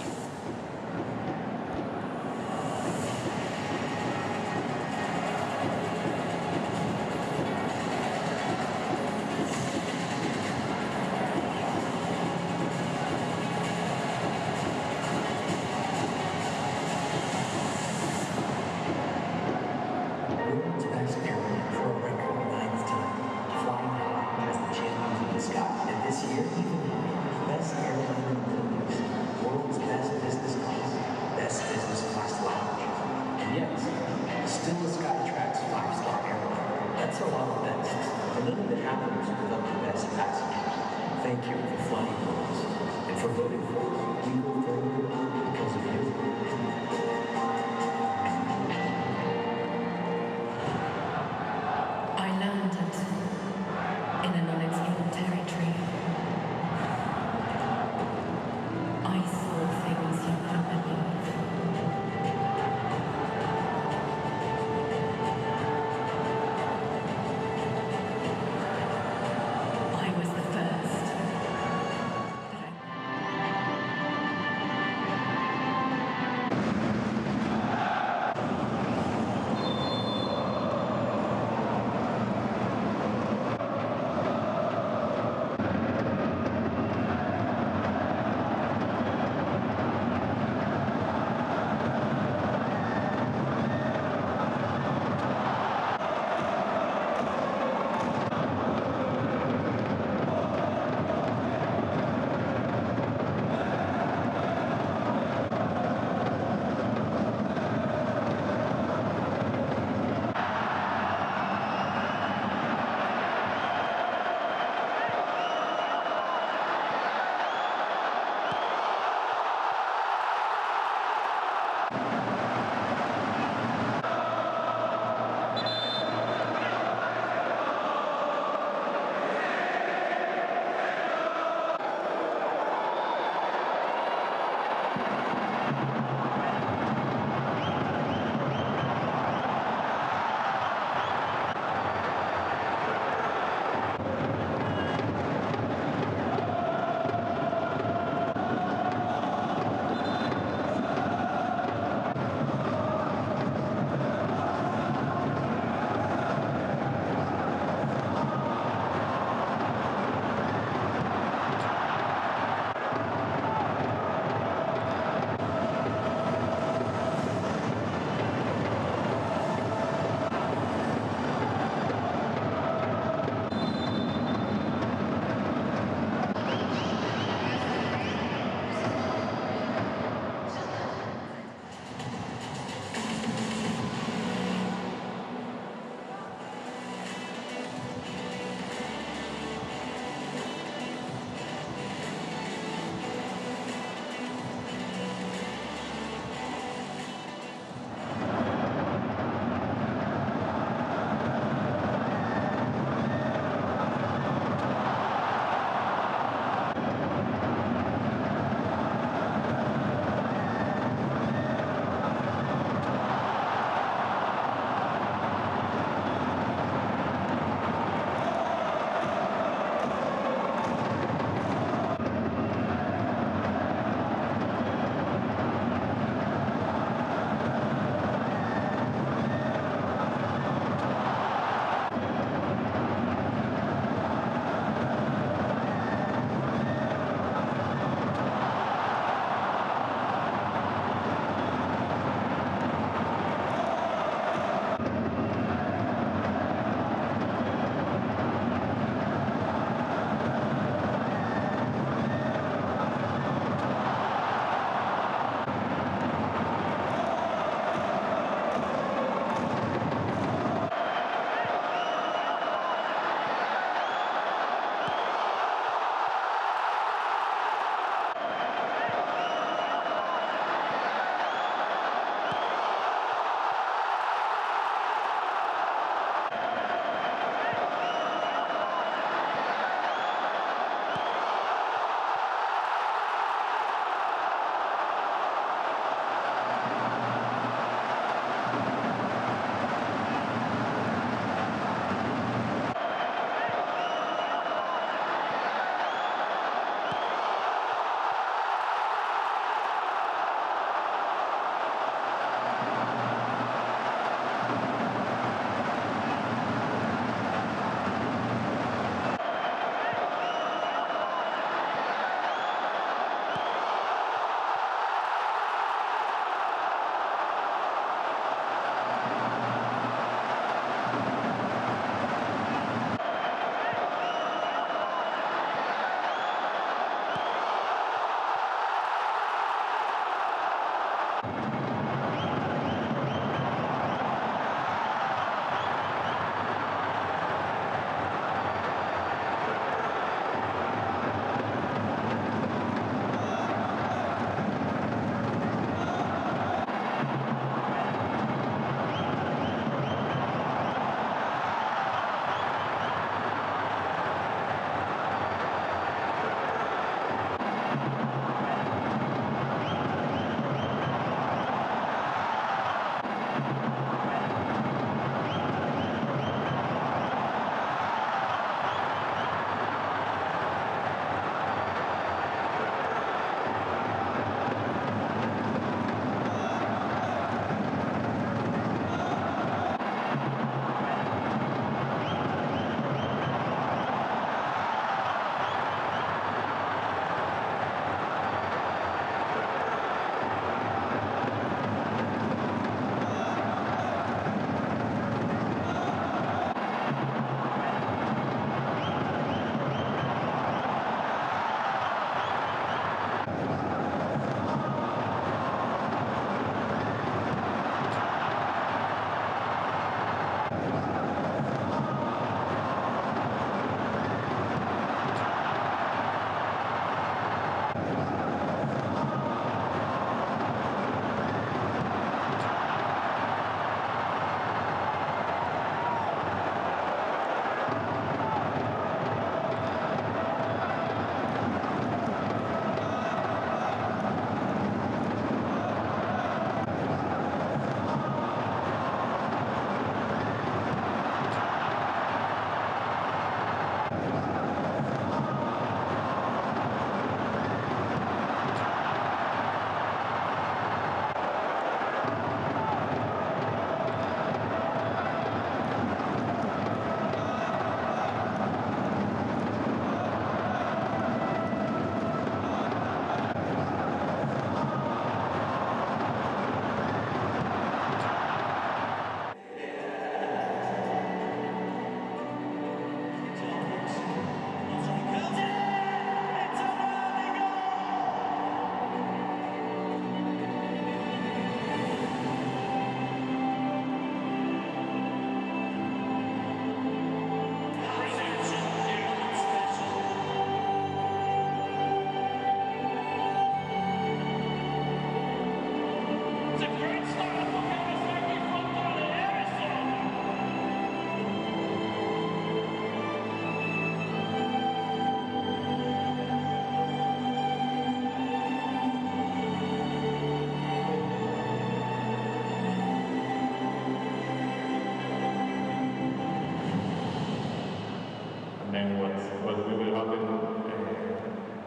and what will happen,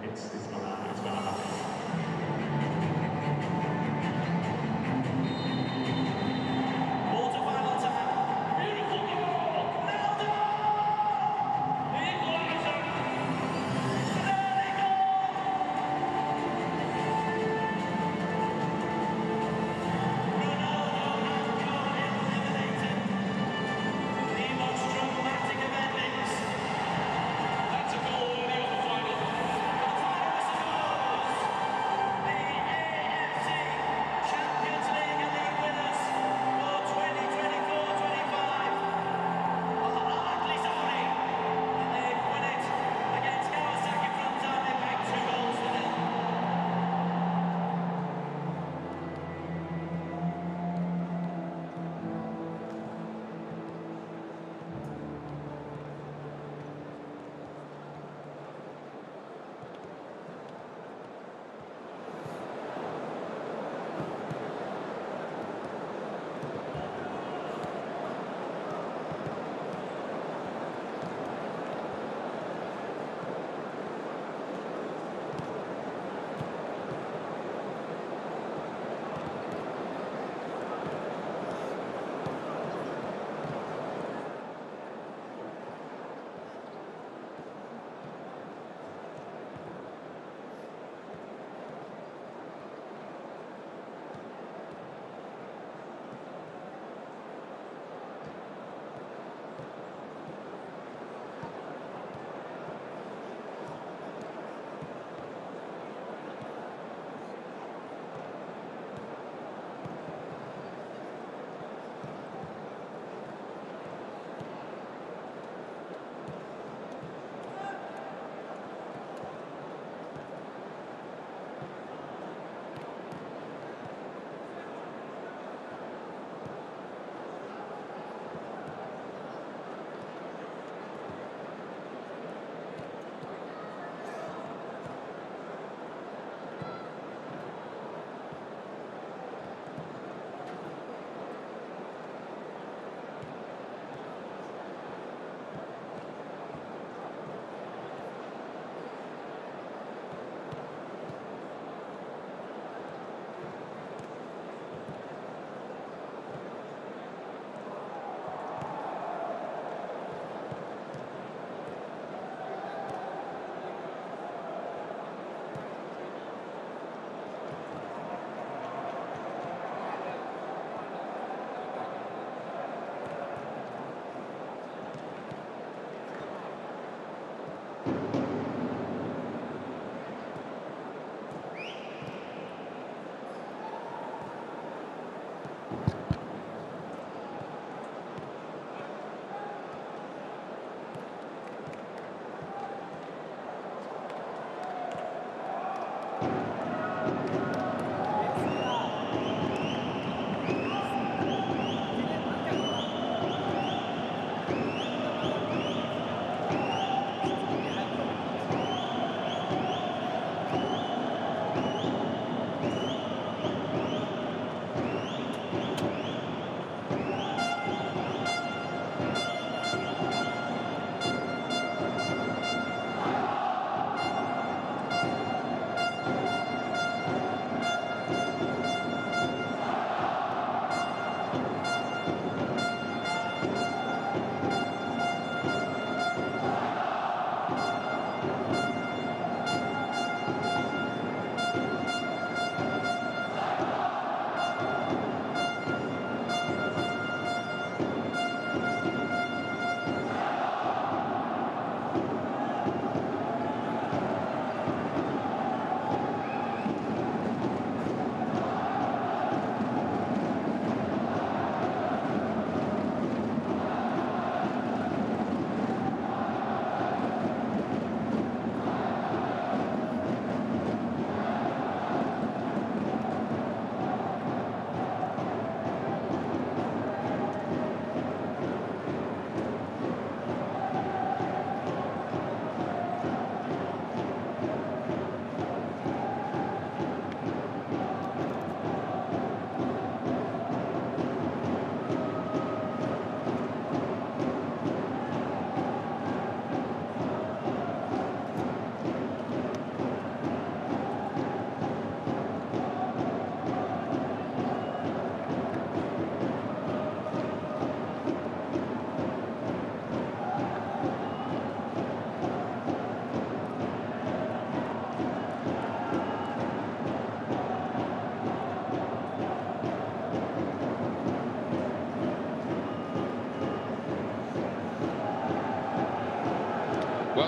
it's gonna happen.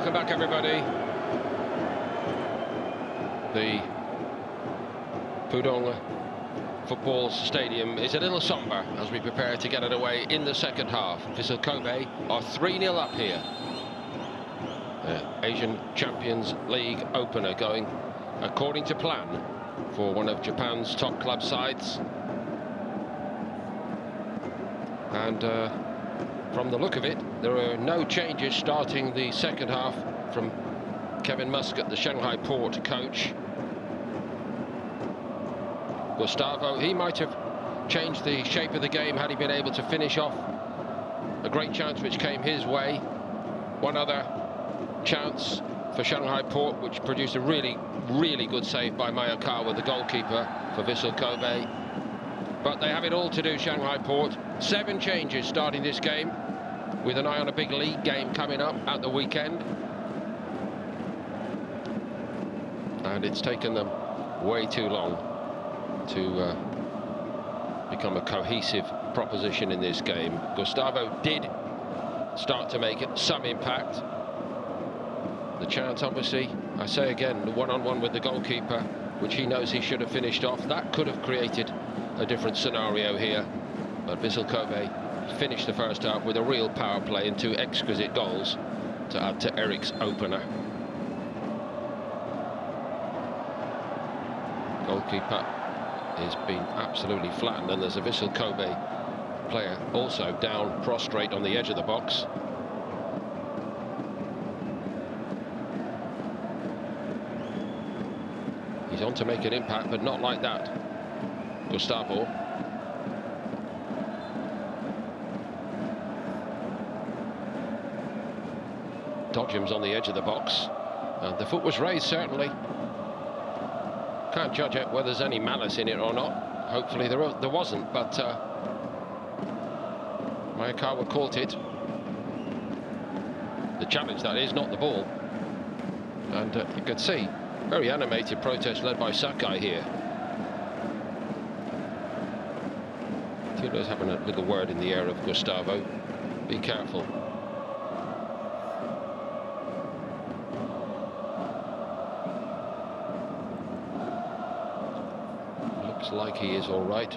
Welcome back, everybody. The Pudong Football Stadium is a little sombre as we prepare to get it away in the second half. Vissel Kobe are 3-0 up here. The Asian Champions League opener going according to plan for one of Japan's top club sides. And from the look of it, there are no changes starting the second half from Kevin Muscat, the Shanghai Port coach. Gustavo, he might have changed the shape of the game had he been able to finish off a great chance which came his way. One other chance for Shanghai Port, which produced a really good save by Mayakawa, the goalkeeper for Vissel Kobe. But they have it all to do, Shanghai Port. 7 changes starting this game, with an eye on a big league game coming up at the weekend. And it's taken them way too long to become a cohesive proposition in this game. Gustavo did start to make some impact. The chance, obviously, I say again, the one-on-one with the goalkeeper, which he knows he should have finished off. That could have created a different scenario here. But Vissel Kobe finished the first half with a real power play and 2 exquisite goals to add to Eric's opener. Goalkeeper has been absolutely flattened, and there's a Vissel Kobe player also down prostrate on the edge of the box. He's on to make an impact, but not like that. Gustavo. Dodgem's on the edge of the box, and the foot was raised, certainly. Can't judge it whether there's any malice in it or not. Hopefully there wasn't, but Mayakawa caught it. The challenge, that is, not the ball. And you could see very animated protest led by Sakai here. Tulo's having a little word in the air of Gustavo. Be careful. Looks like he is all right.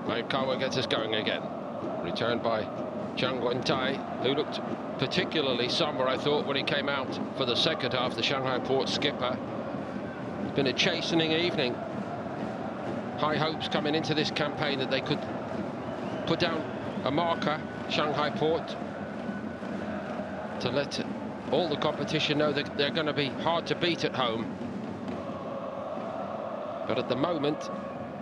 Mayakawa gets us going again. Returned by Chang Wen-tai, who looked particularly somber, I thought, when he came out for the second half. The Shanghai Port skipper. It's been a chastening evening. High hopes coming into this campaign that they could put down a marker, Shanghai Port, to let all the competition know that they're going to be hard to beat at home. But at the moment,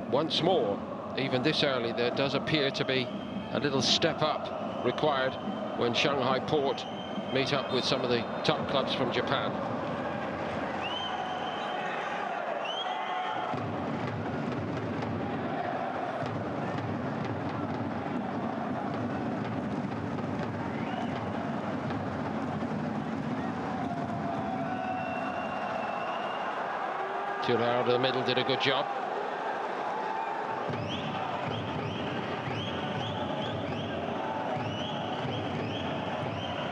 once more, even this early, there does appear to be a little step up required when Shanghai Port meet up with some of the top clubs from Japan. Tula out of the middle did a good job.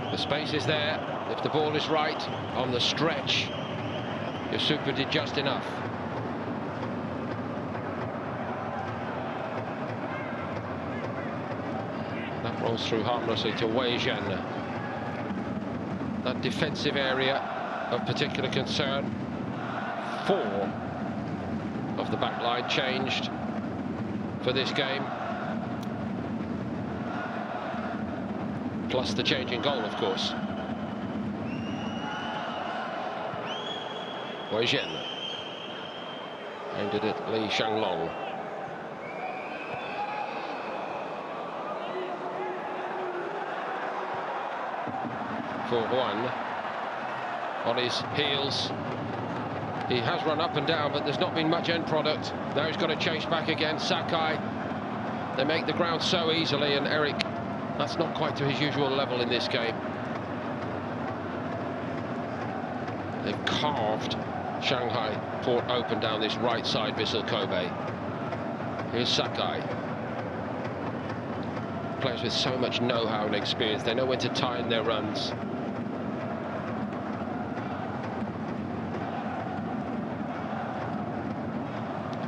The space is there. If the ball is right on the stretch, your super did just enough. That rolls through harmlessly to Wei Zhen. That defensive area of particular concern. 4 of the back line changed for this game. plus the change in goal, of course. Wei Zhen aimed it at Li Shanglong. For one on his heels. He has run up and down, but there's not been much end product. Now he's got to chase back again. Sakai. They make the ground so easily, and Eric, that's not quite to his usual level in this game. They've carved Shanghai Port open down this right side, Vissel Kobe. Here's Sakai. Players with so much know-how and experience. They know when to time their runs.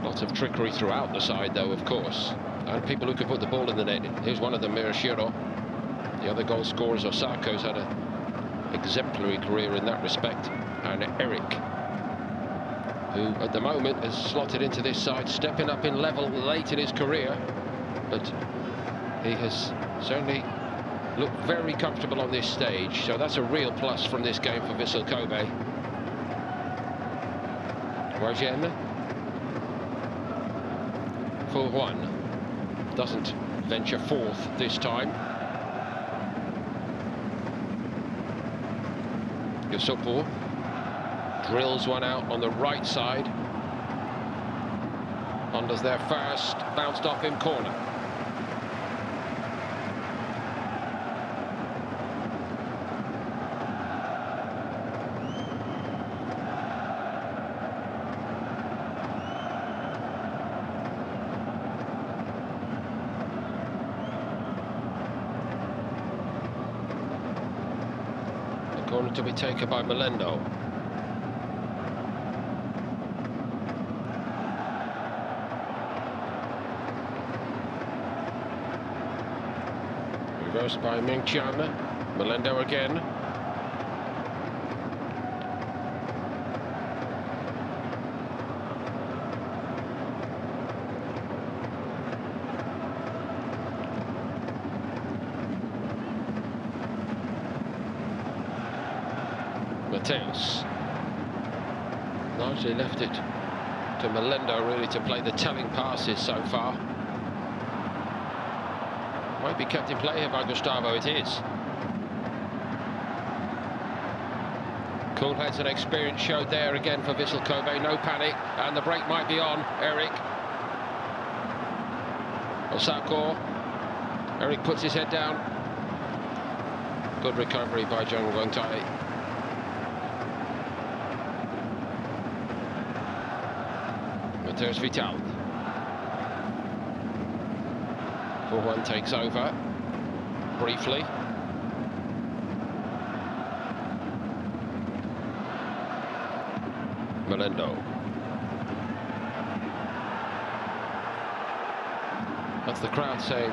Lots of trickery throughout the side, though, of course. And people who can put the ball in the net. Here's one of them, Mirashiro. The other goal scorers, Osako's had an exemplary career in that respect. And Eric, who at the moment has slotted into this side, stepping up in level late in his career. But he has certainly looked very comfortable on this stage. So that's a real plus from this game for Vissel Kobe. Wei Zhen. For one. Doesn't venture forth this time. Yusupu drills one out on the right side. Honda's there first, bounced off him, corner. Corner to be taken by Melendo. Reversed by Mingqian. Melendo again. Mateus largely left it to Melendo really to play the telling passes so far. Might be kept in play here by Gustavo, it is. Cool heads and experience showed there again for Vissel Kobe, no panic, and the break might be on. Eric. Osako. Eric puts his head down. Good recovery by Zhang Guangtai. There's Vital. For one takes over briefly. Melendo. That's the crowd saying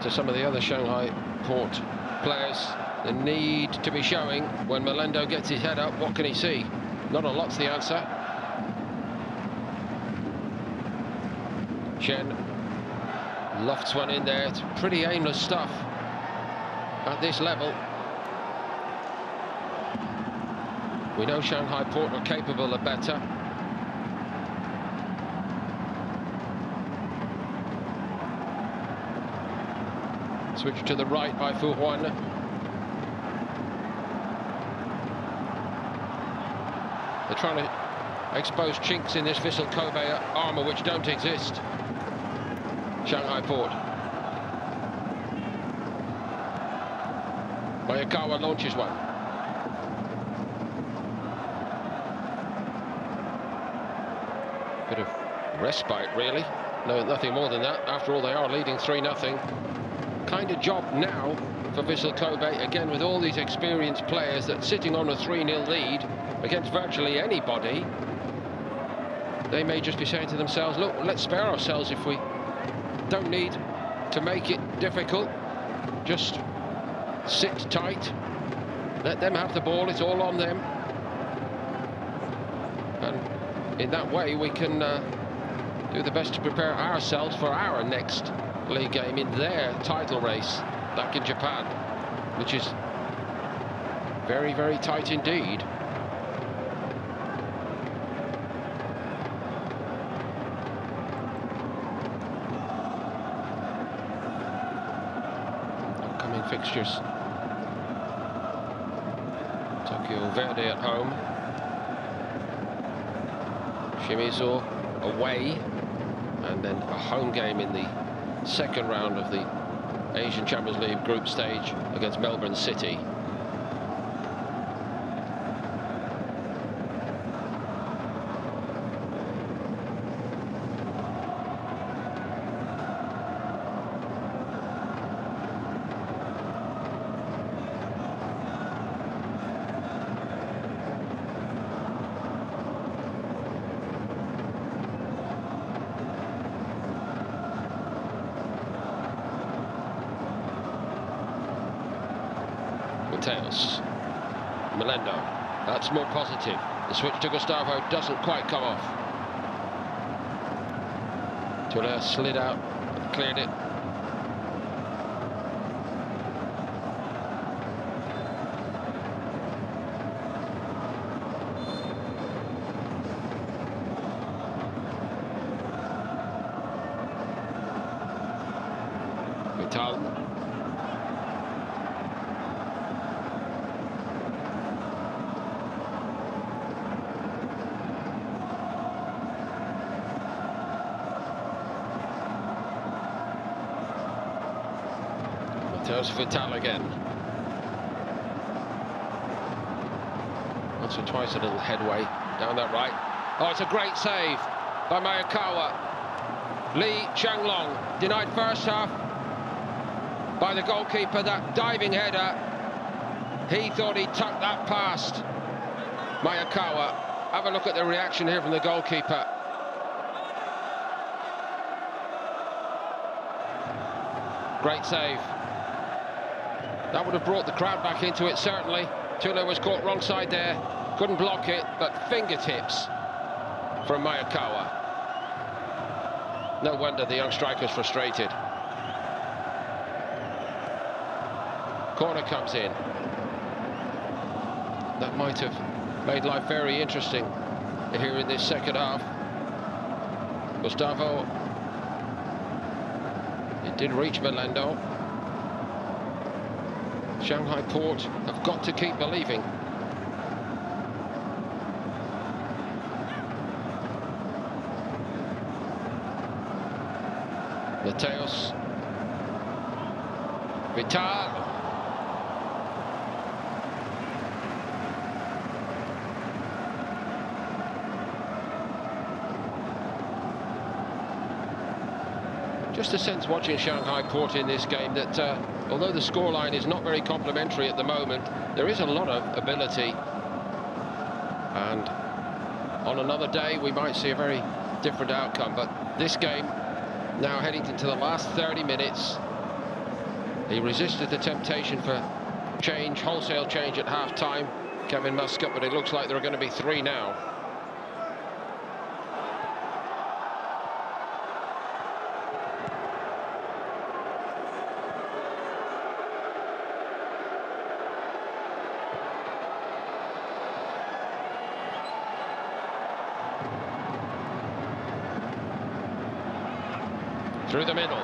to some of the other Shanghai Port players, the need to be showing when Melendo gets his head up. What can he see? Not a lot's the answer. Chen lofts one in there. It's pretty aimless stuff at this level. We know Shanghai Port are capable of better. Switch to the right by Fu Huan. They're trying to expose chinks in this Vissel Kobe armour which don't exist. Shanghai Port. Mayakawa launches one. Bit of respite, really. No, nothing more than that. After all, they are leading 3-0. Kind of job now for Vissel Kobe, again with all these experienced players that sitting on a 3-0 lead against virtually anybody. They may just be saying to themselves, look, let's spare ourselves if we don't need to make it difficult. Just sit tight, let them have the ball, it's all on them. And in that way we can do the best to prepare ourselves for our next league game in their title race back in Japan. which is very, very tight indeed. Upcoming fixtures. Tokyo Verde at home. Shimizu away. And then a home game in the second round of the Asian Champions League group stage against Melbourne City. Tails. Melendo, that's more positive. The switch to Gustavo doesn't quite come off. Tuller slid out, cleared it. Vital. There's Vital again. Once or twice a little headway down that right. Oh, it's a great save by Mayakawa. Lee Changlong denied first half by the goalkeeper. That diving header, he thought he tucked that past Mayakawa. Have a look at the reaction here from the goalkeeper. Great save. That would have brought the crowd back into it, certainly. Tuller was caught wrong side there. Couldn't block it, but fingertips from Mayakawa. No wonder the young striker's frustrated. Corner comes in. That might have made life very interesting here in this second half. Gustavo. It did reach Melendo. Shanghai Port have got to keep believing. Mateos. Vital. Just a sense watching Shanghai Port in this game that although the scoreline is not very complimentary at the moment, there is a lot of ability. And on another day, we might see a very different outcome. But this game, now heading into the last 30 minutes, he resisted the temptation for change, wholesale change at half-time, Kevin Muscat, but it looks like there are going to be 3 now. Through the middle,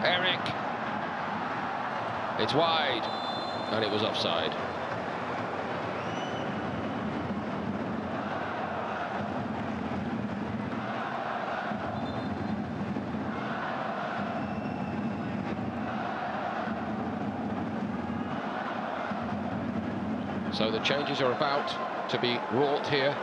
Eric. It's wide, and it was offside. So the changes are about to be wrought here.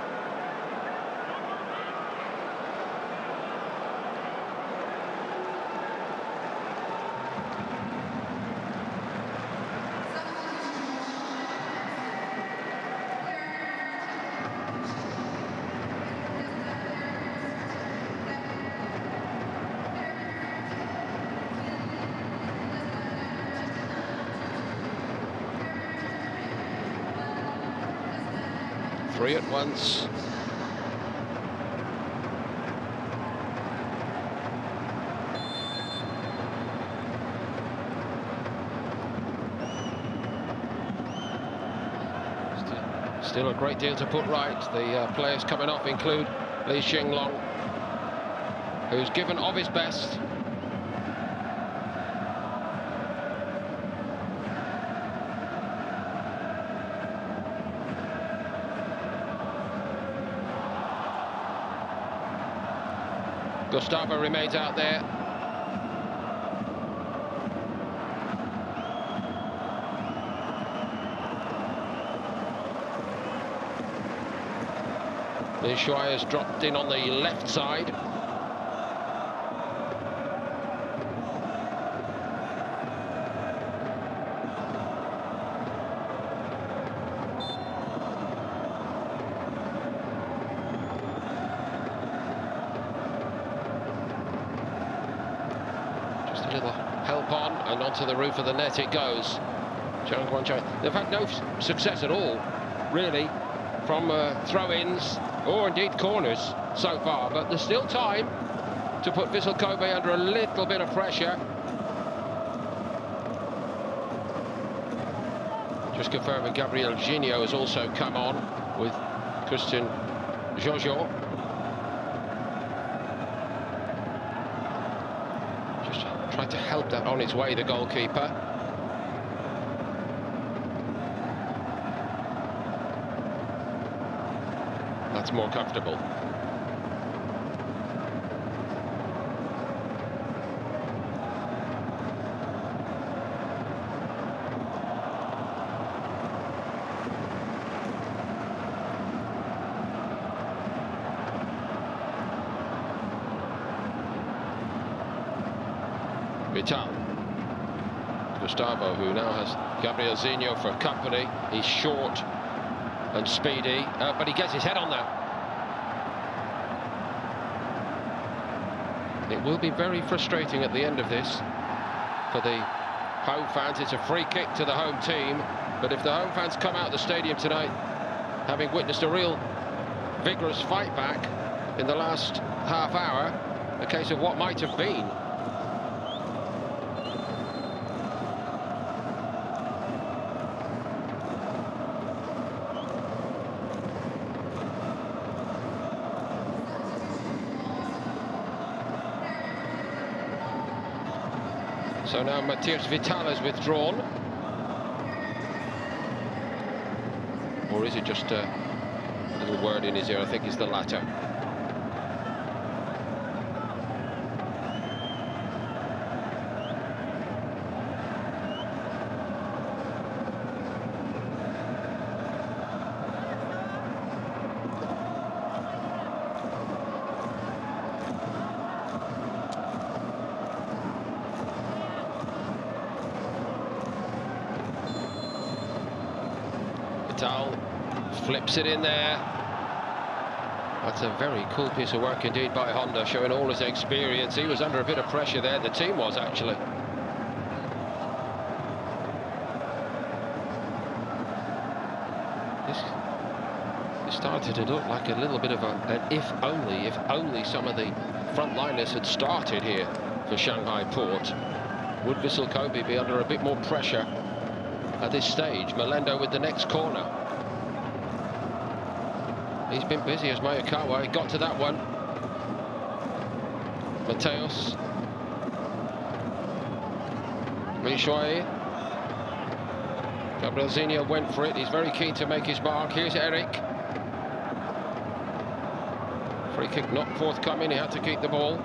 Three at once. Still a great deal to put right. The players coming off include Li Xinglong, who's given of his best. Gustavo remains out there. Li Shuai has dropped in on the left side. Just a little help on, and onto the roof of the net it goes. Zhang Guanchai. They've had no success at all, really, from throw-ins or indeed corners so far, but there's still time to put Vissel Kobe under a little bit of pressure. Just confirming, Gabriel Ginio has also come on with Christian Jojo. Just trying to help that on its way, the goalkeeper. That's more comfortable. Vital. Gustavo, who now has Gabriel Zinho for company. He's short and speedy, but he gets his head on that. It will be very frustrating at the end of this for the home fans. It's a free kick to the home team, but if the home fans come out of the stadium tonight having witnessed a real vigorous fight back in the last half hour, a case of what might have been. So now Matthias Vital has withdrawn. Or is it just a little word in his ear? I think it's the latter. Flips it in there. That's a very cool piece of work indeed by Honda, showing all his experience. He was under a bit of pressure there, the team was actually. This started to look like a little bit of an if only some of the frontliners had started here for Shanghai Port. Would Vissel Kobe be under a bit more pressure at this stage? Melendo with the next corner. He's been busy as Mayakawa. He got to that one. Mateos. Li Shuai. Gabriel Zinho went for it. He's very keen to make his mark. Here's Eric. Free kick not forthcoming. He had to keep the ball.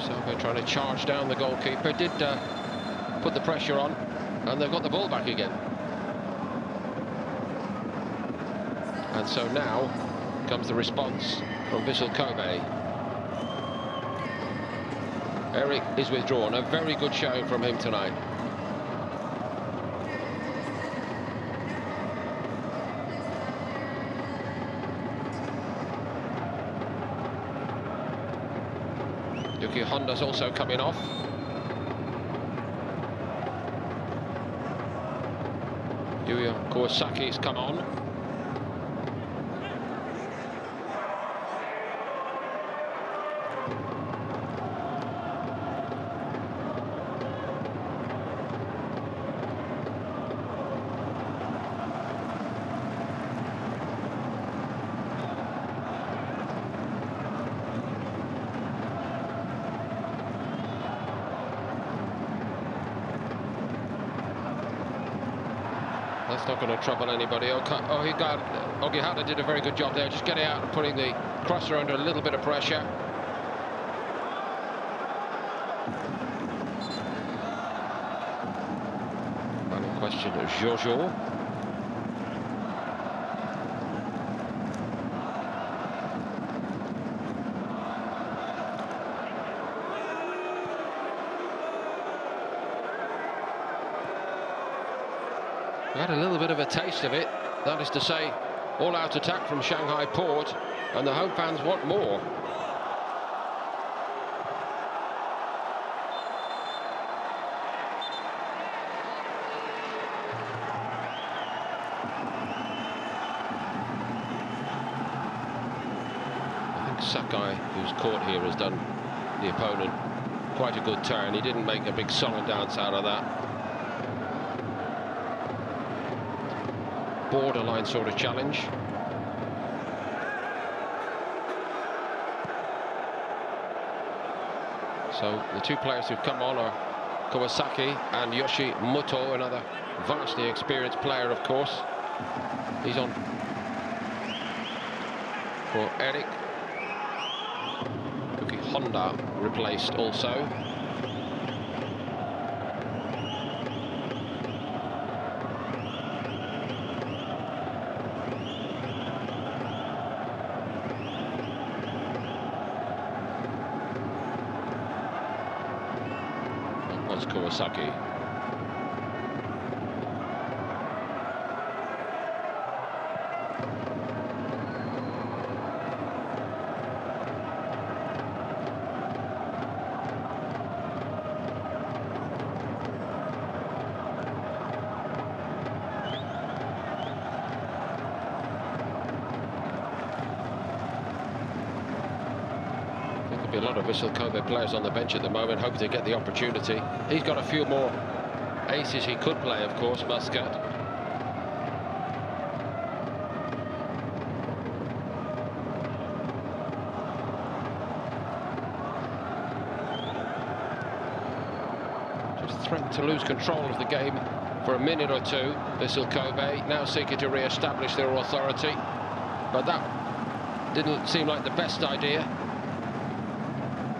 So they're trying to charge down the goalkeeper. Did put the pressure on, and they've got the ball back again. And so now comes the response from Vissel Kobe. Eric is withdrawn. A very good showing from him tonight. Yuki Honda's also coming off. Yuya Kawasaki's come on. That's not going to trouble anybody. Ogihara did a very good job there, just getting out and putting the crosser under a little bit of pressure. And in question is Jojo. Had a little bit of a taste of it, that is to say, all-out attack from Shanghai Port, and the home fans want more. I think Sakai, who's caught here, has done the opponent quite a good turn. He didn't make a big song dance out of that. Borderline sort of challenge. So the two players who've come on are Kawasaki and Yoshimoto, another vastly experienced player, of course. He's on for Eric. Yuki Honda replaced also. Kawasaki. A lot of Vissel Kobe players on the bench at the moment, hoping to get the opportunity. He's got a few more aces he could play, of course, Muscat. Just threatened to lose control of the game for a minute or two, Vissel Kobe, now seeking to re-establish their authority. But that didn't seem like the best idea.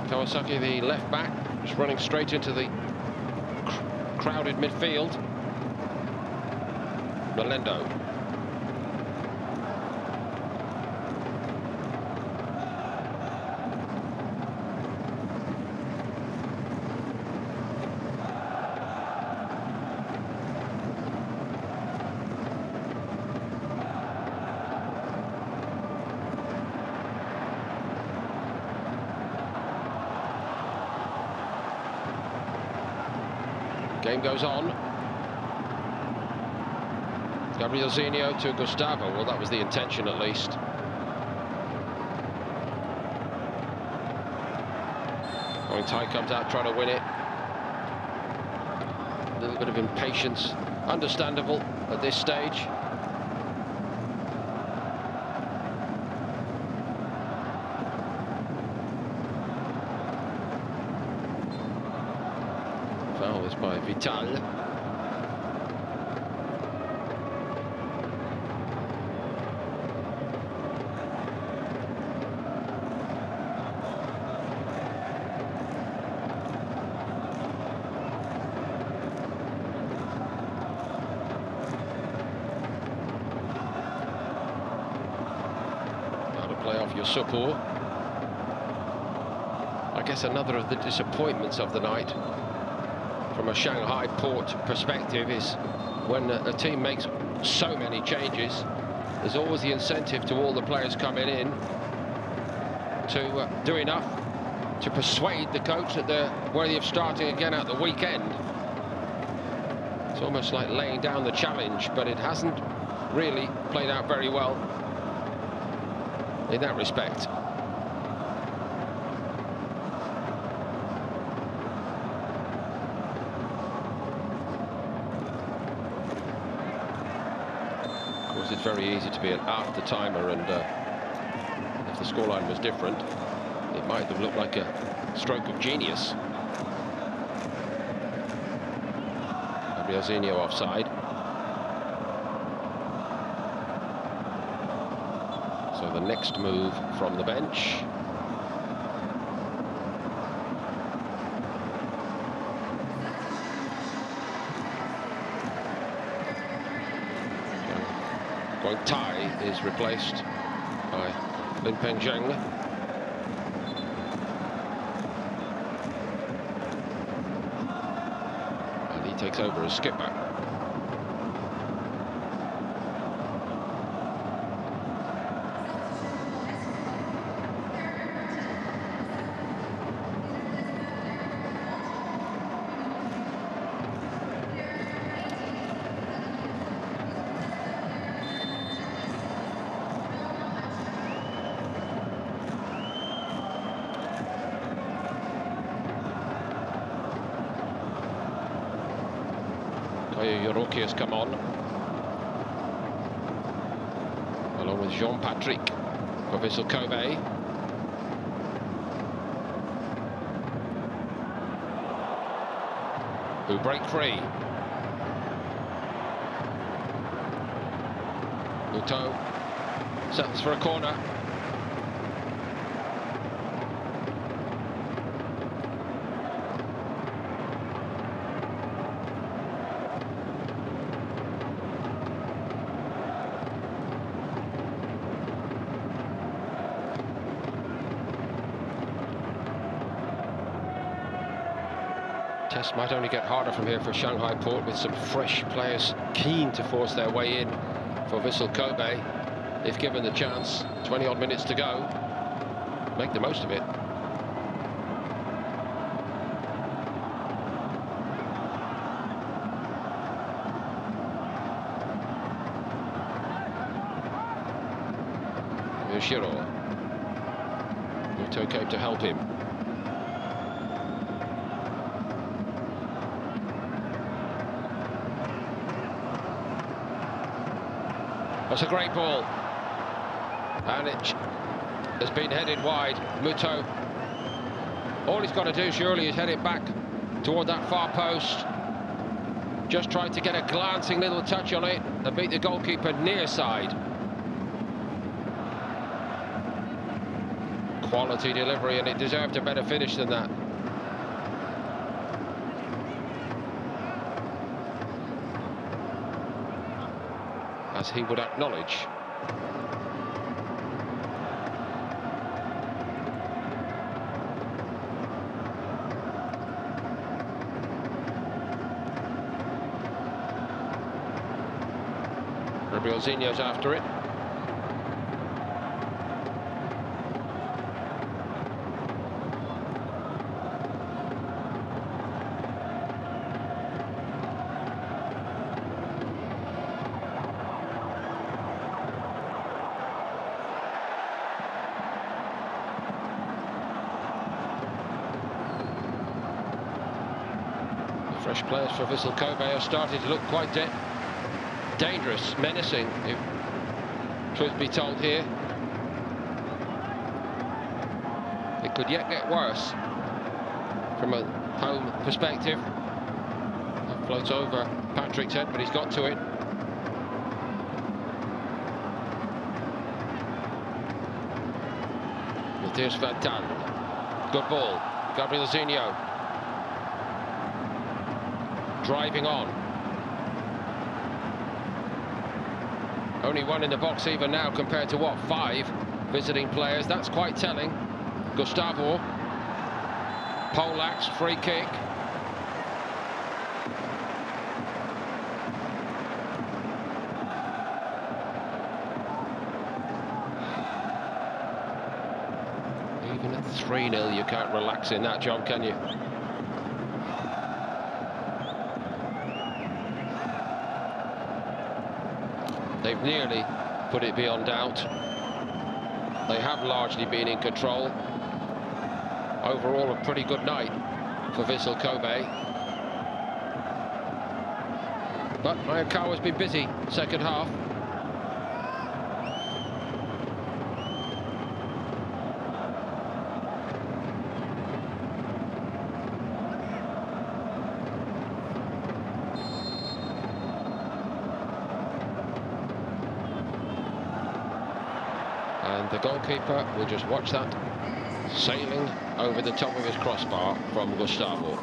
Kawasaki, the left back, just running straight into the crowded midfield. Melendo. Game goes on. Gabriel Zinho to Gustavo. Well, that was the intention, at least. Tai comes out trying to win it. A little bit of impatience, understandable at this stage. Foul is by Vital. Play off your support. I guess another of the disappointments of the night from a Shanghai Port perspective is when a team makes so many changes, there's always the incentive to all the players coming in to do enough to persuade the coach that they're worthy of starting again at the weekend. It's almost like laying down the challenge, but it hasn't really played out very well in that respect. Of course, it's very easy to be an after-timer, and if the scoreline was different, it might have looked like a stroke of genius. Gabriel Zinho offside. So the next move from the bench. Guang Tai is replaced by Lin Pengzheng. And he takes over as skipper. Yoroki has come on, along with Jean-Patrick for Vissel Kobe. Who break free. Muto settles for a corner. Test might only get harder from here for Shanghai Port, with some fresh players keen to force their way in for Vissel Kobe. If given the chance, 20-odd minutes to go, make the most of it. Yoshiro. Muto came to help him. That's a great ball, and it has been headed wide. Muto, all he's got to do surely is head it back toward that far post. Just tried to get a glancing little touch on it and beat the goalkeeper near side. Quality delivery, and it deserved a better finish than that. As he would acknowledge. Zinho's after it. Fresh players for Vissel Kobe are starting to look quite dangerous, menacing, if truth be told here. It could yet get worse from a home perspective. That floats over Patrick's head, but he's got to it. Matthias Vantan. Good ball. Gabriel Zinho. Driving on. Only one in the box even now compared to, what, 5 visiting players. That's quite telling. Gustavo. Polak's free kick. Even at 3-0, you can't relax in that job, can you? They've nearly put it beyond doubt. They have largely been in control. Overall, a pretty good night for Vissel Kobe. But Mayakawa's been busy second half. And the goalkeeper will just watch that sailing over the top of his crossbar from Gustavo.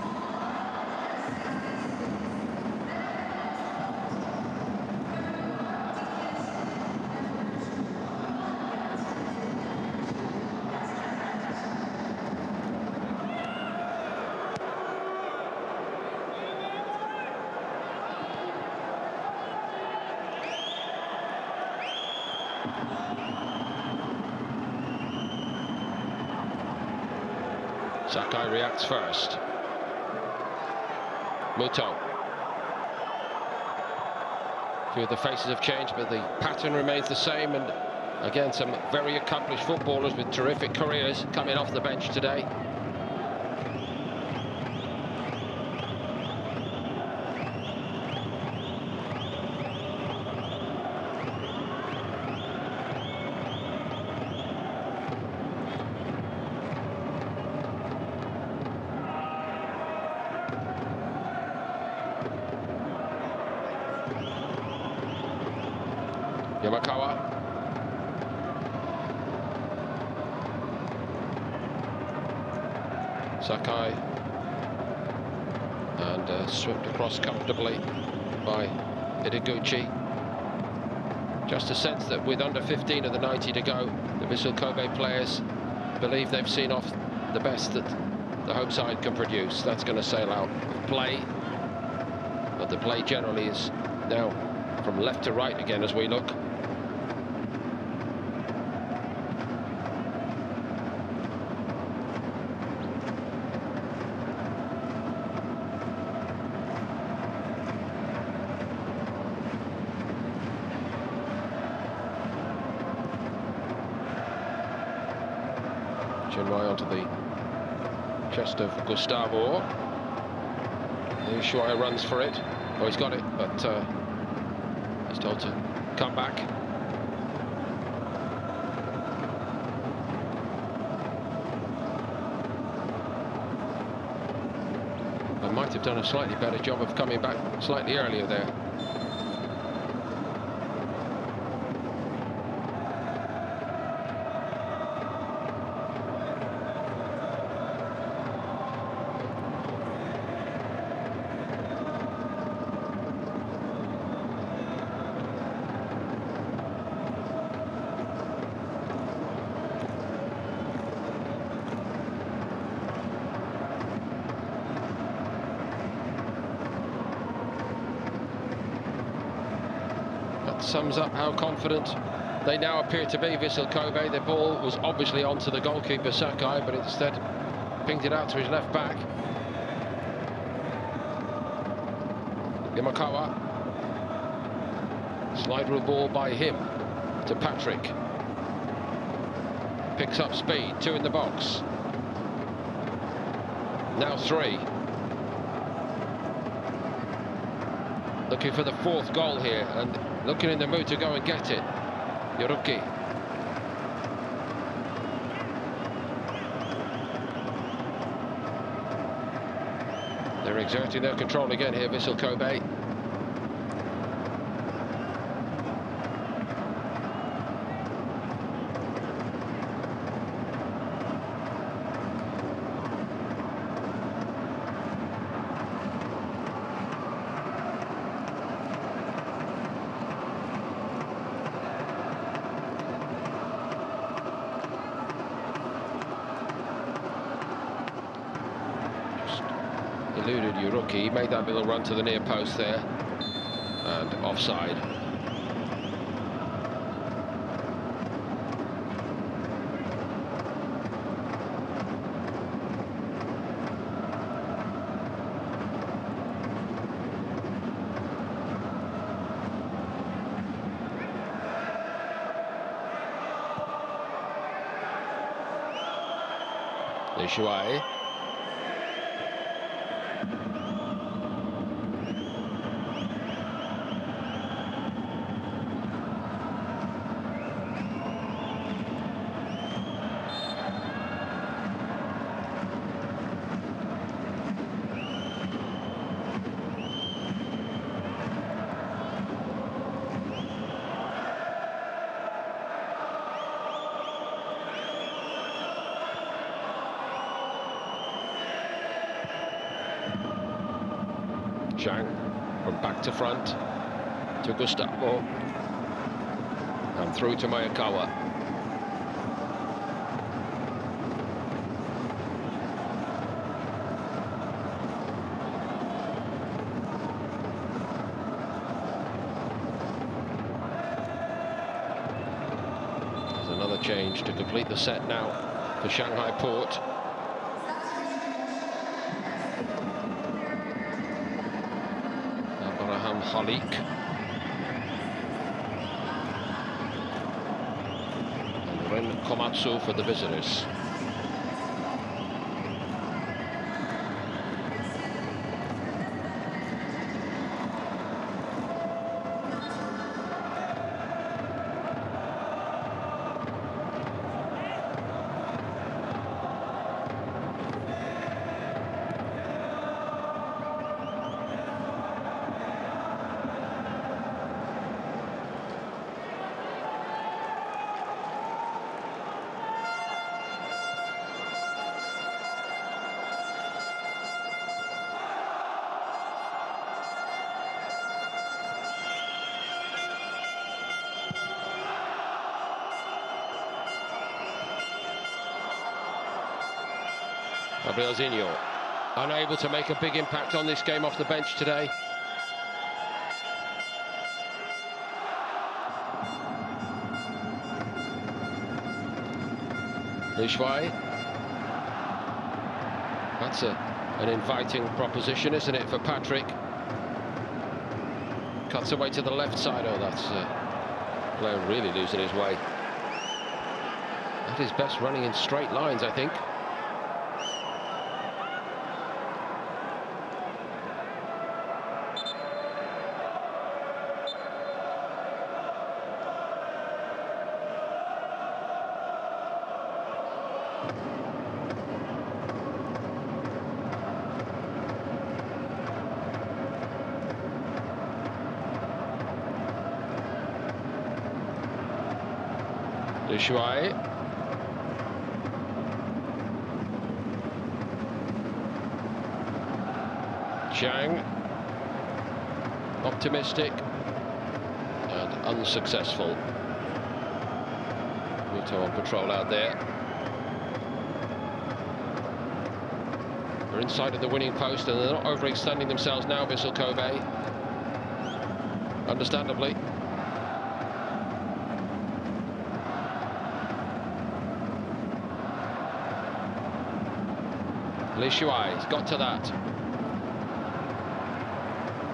Sakai reacts first. Muto. A few of the faces have changed, but the pattern remains the same. And again, some very accomplished footballers with terrific careers coming off the bench today. Yamakawa. Sakai. And swept across comfortably by Ideguchi. Just a sense that with under 15 of the 90 to go, the Vissel Kobe players believe they've seen off the best that the home side can produce. That's going to sail out of play. But the play generally is now from left to right again as we look. Chinwai onto the chest of Gustavo. Ushuaia runs for it. Oh, he's got it, but he's told to come back. I might have done a slightly better job of coming back slightly earlier there. Sums up how confident they now appear to be, Vissel Kobe. The ball was obviously onto the goalkeeper Sakai, but instead pinged it out to his left back. Yamakawa. Slide rule ball by him to Patrick. Picks up speed, 2 in the box. Now 3. Looking for the 4th goal here, and looking in the mood to go and get it. Yoruki. They're exerting their control again here, Vissel Kobe. Eluded Yuruki. He made that little run to the near post there, and offside. Ushuaia. Zhang from back to front to Gustavo and through to Mayakawa. There's another change to complete the set now for Shanghai Port. Khalik. And Ren Komatsu for the visitors. Gabrielzinho unable to make a big impact on this game off the bench today. Li Shuai. That's an inviting proposition, isn't it, for Patrick? Cuts away to the left side. Oh, that's player really losing his way. At his best running in straight lines, I think. Li Shuai. Zhang. Optimistic and unsuccessful. Muto on patrol out there. We're inside of the winning post and they're not overextending themselves now, Vissel Kobe. Understandably. Li Shuai has got to that.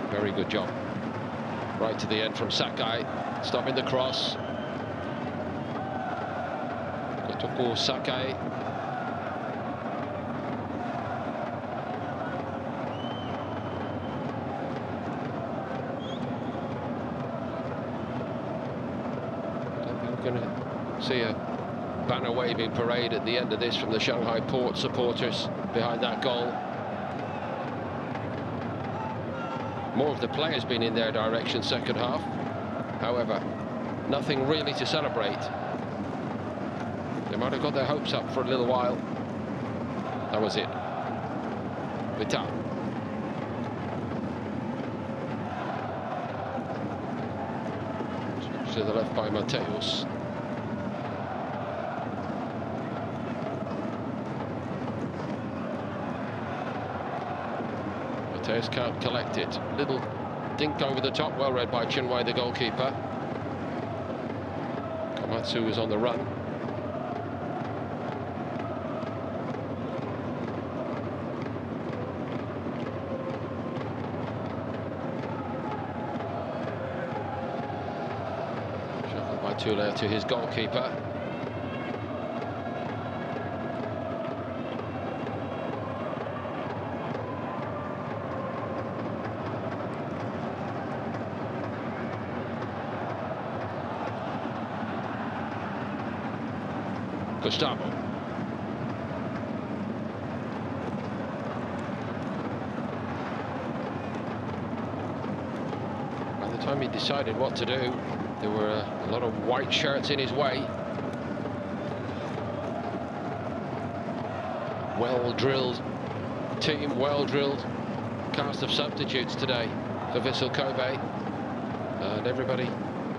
Very good job. Right to the end from Sakai, stopping the cross. Kotoko Sakai. I don't think we're going to see a banner waving parade at the end of this from the Shanghai Port supporters behind that goal. More of the players been in their direction second half. However, nothing really to celebrate. They might have got their hopes up for a little while. That was it. Vita. To the left by Mateus. Mateus can't collect it. Little dink over the top, well read by Chinwei, the goalkeeper. Komatsu is on the run. Shuffled by Tula to his goalkeeper. Gustavo. By the time he decided what to do, there were a lot of white shirts in his way. Well-drilled team, well-drilled cast of substitutes today for Vissel Kobe, and everybody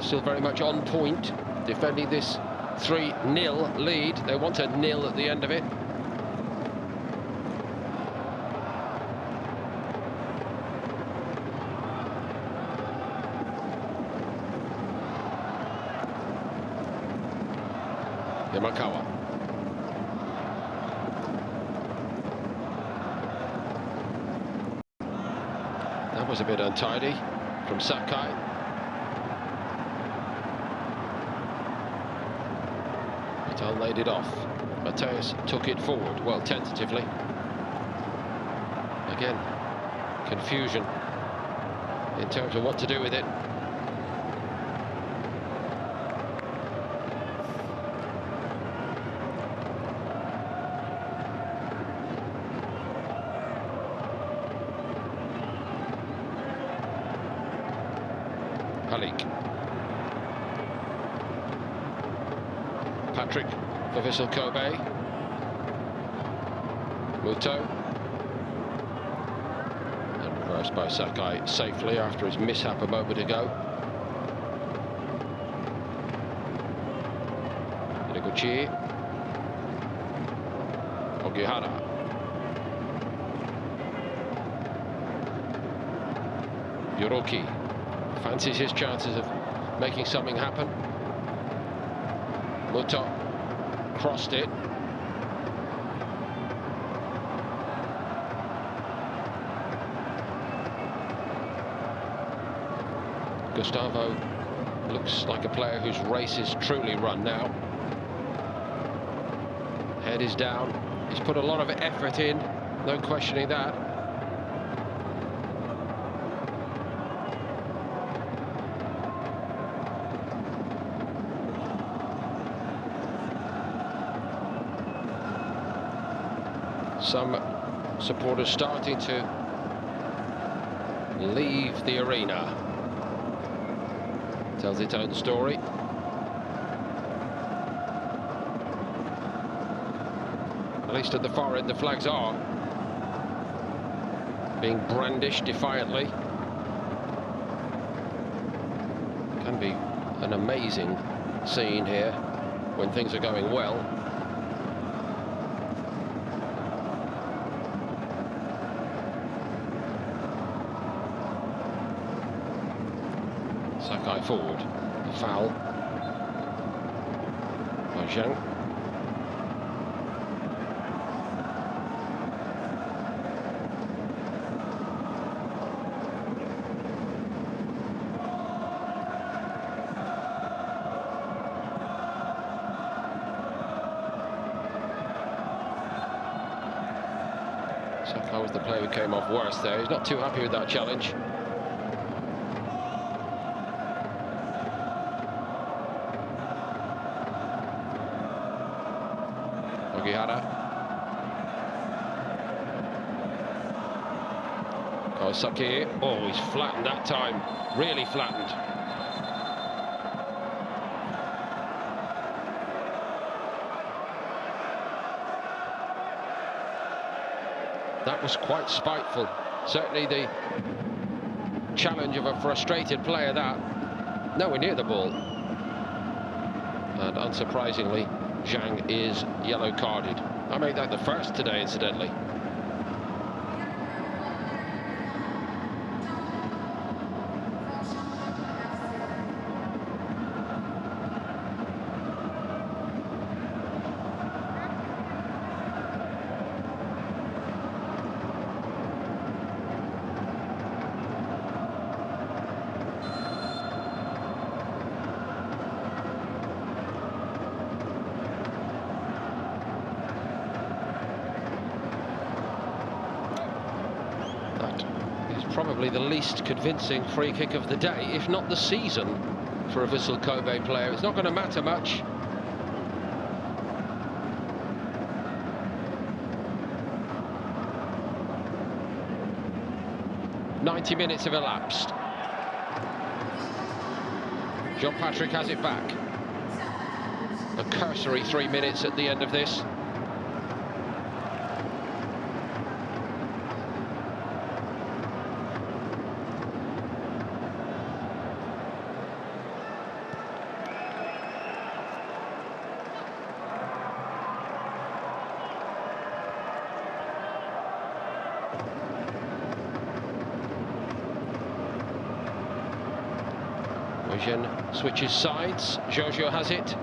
still very much on point, defending this 3-0 lead. They want a nil at the end of it. Yamakawa. That was a bit untidy from Sakai. Vital laid it off. Mateus took it forward, well, tentatively. Again, confusion in terms of what to do with it. Patrick for Vissel Kobe. Muto. And reversed by Sakai safely after his mishap a moment ago. Hiraguchi. Ogihara. Yuroki fancies his chances of making something happen. Muto crossed it. Gustavo looks like a player whose race is truly run now. Head is down. He's put a lot of effort in, no questioning that. Some supporters starting to leave the arena. Tells its own story. At least at the far end, the flags are being brandished defiantly. Can be an amazing scene here when things are going well. Sakai forward, the foul by Zhang. Sakai was the player who came off worst there. He's not too happy with that challenge. Ogihara. Kawasaki. Oh, he's flattened that time. Really flattened. That was quite spiteful. Certainly the challenge of a frustrated player, that. Nowhere near the ball. And unsurprisingly, Zhang is yellow carded. I made that the first today, incidentally. Probably the least convincing free kick of the day, if not the season, for a Vissel Kobe player. It's not going to matter much. "90 minutes have elapsed. John Patrick has it back. A cursory 3 minutes at the end of this. Eugene switches sides. Giorgio has it.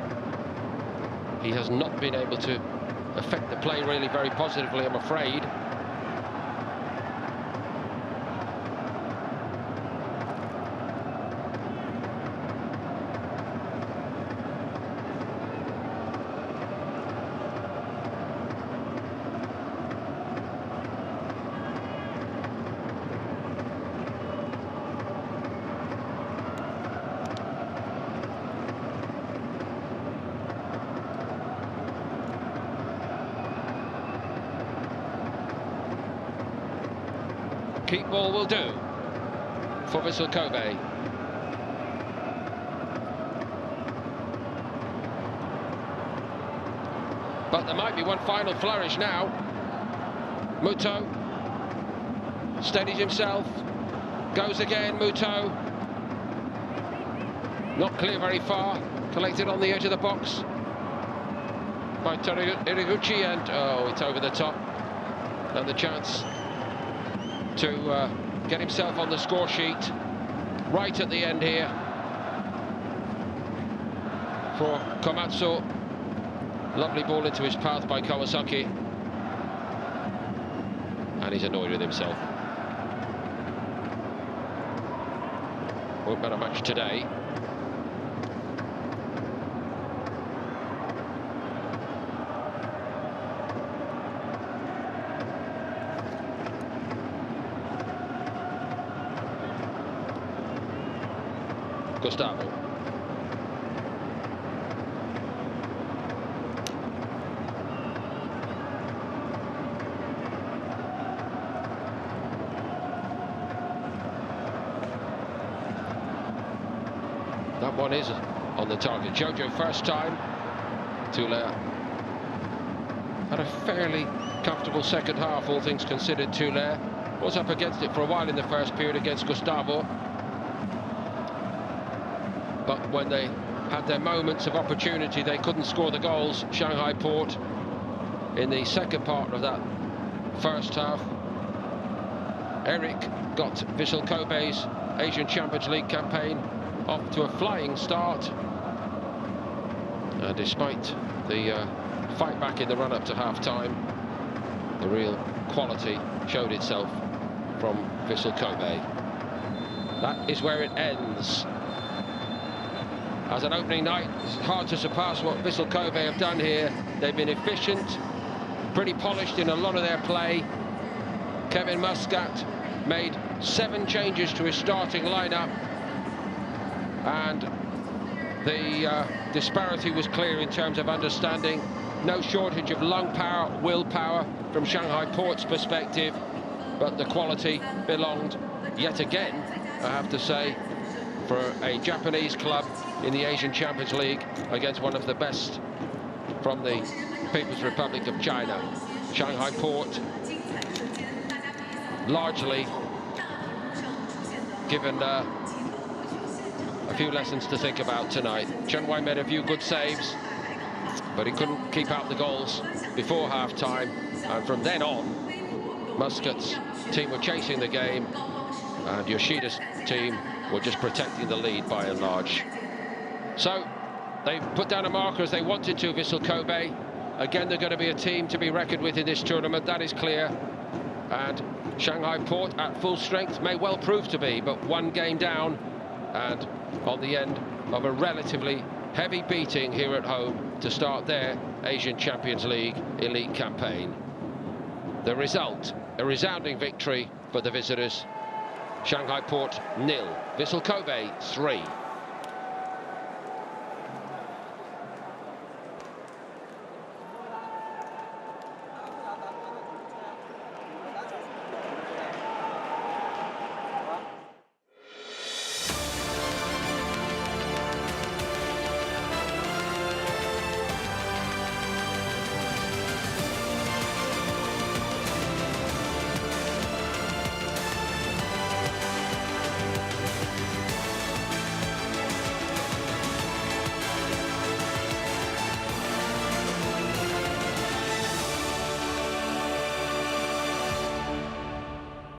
He has not been able to affect the play really very positively, I'm afraid. Keep ball will do for Vissel Kobe. But there might be one final flourish now. Muto steadies himself, goes again. Muto not clear very far, collected on the edge of the box by Iriguchi, and oh, it's over the top. And the chance to get himself on the score sheet right at the end here for Komatsu. Lovely ball into his path by Kawasaki, and he's annoyed with himself. Won't bet a match today. Gustavo. That one is on the target. Jojo first time. Tulair had a fairly comfortable second half, all things considered. Tulair was up against it for a while in the first period against Gustavo. But when they had their moments of opportunity, they couldn't score the goals. Shanghai Port in the second part of that first half. Eric got Vissel Kobe's Asian Champions League campaign off to a flying start. Despite the fight back in the run-up to half-time, the real quality showed itself from Vissel Kobe. That is where it ends. As an opening night, it's hard to surpass what Vissel Kobe have done here. They've been efficient, pretty polished in a lot of their play. Kevin Muscat made 7 changes to his starting lineup, and the disparity was clear in terms of understanding. No shortage of lung power, willpower from Shanghai Port's perspective, but the quality belonged yet again, I have to say, for a Japanese club in the Asian Champions League against one of the best from the People's Republic of China. Shanghai Port largely given a few lessons to think about tonight. Chen Wei made a few good saves, but he couldn't keep out the goals before half-time, and from then on, Muscat's team were chasing the game, and Yoshida's team were just protecting the lead by and large. So they've put down a marker as they wanted to, Vissel Kobe. Again, they're going to be a team to be reckoned with in this tournament, that is clear. And Shanghai Port at full strength may well prove to be, but one game down and on the end of a relatively heavy beating here at home to start their Asian Champions League Elite campaign. The result, a resounding victory for the visitors. Shanghai Port 0, Vissel Kobe 3.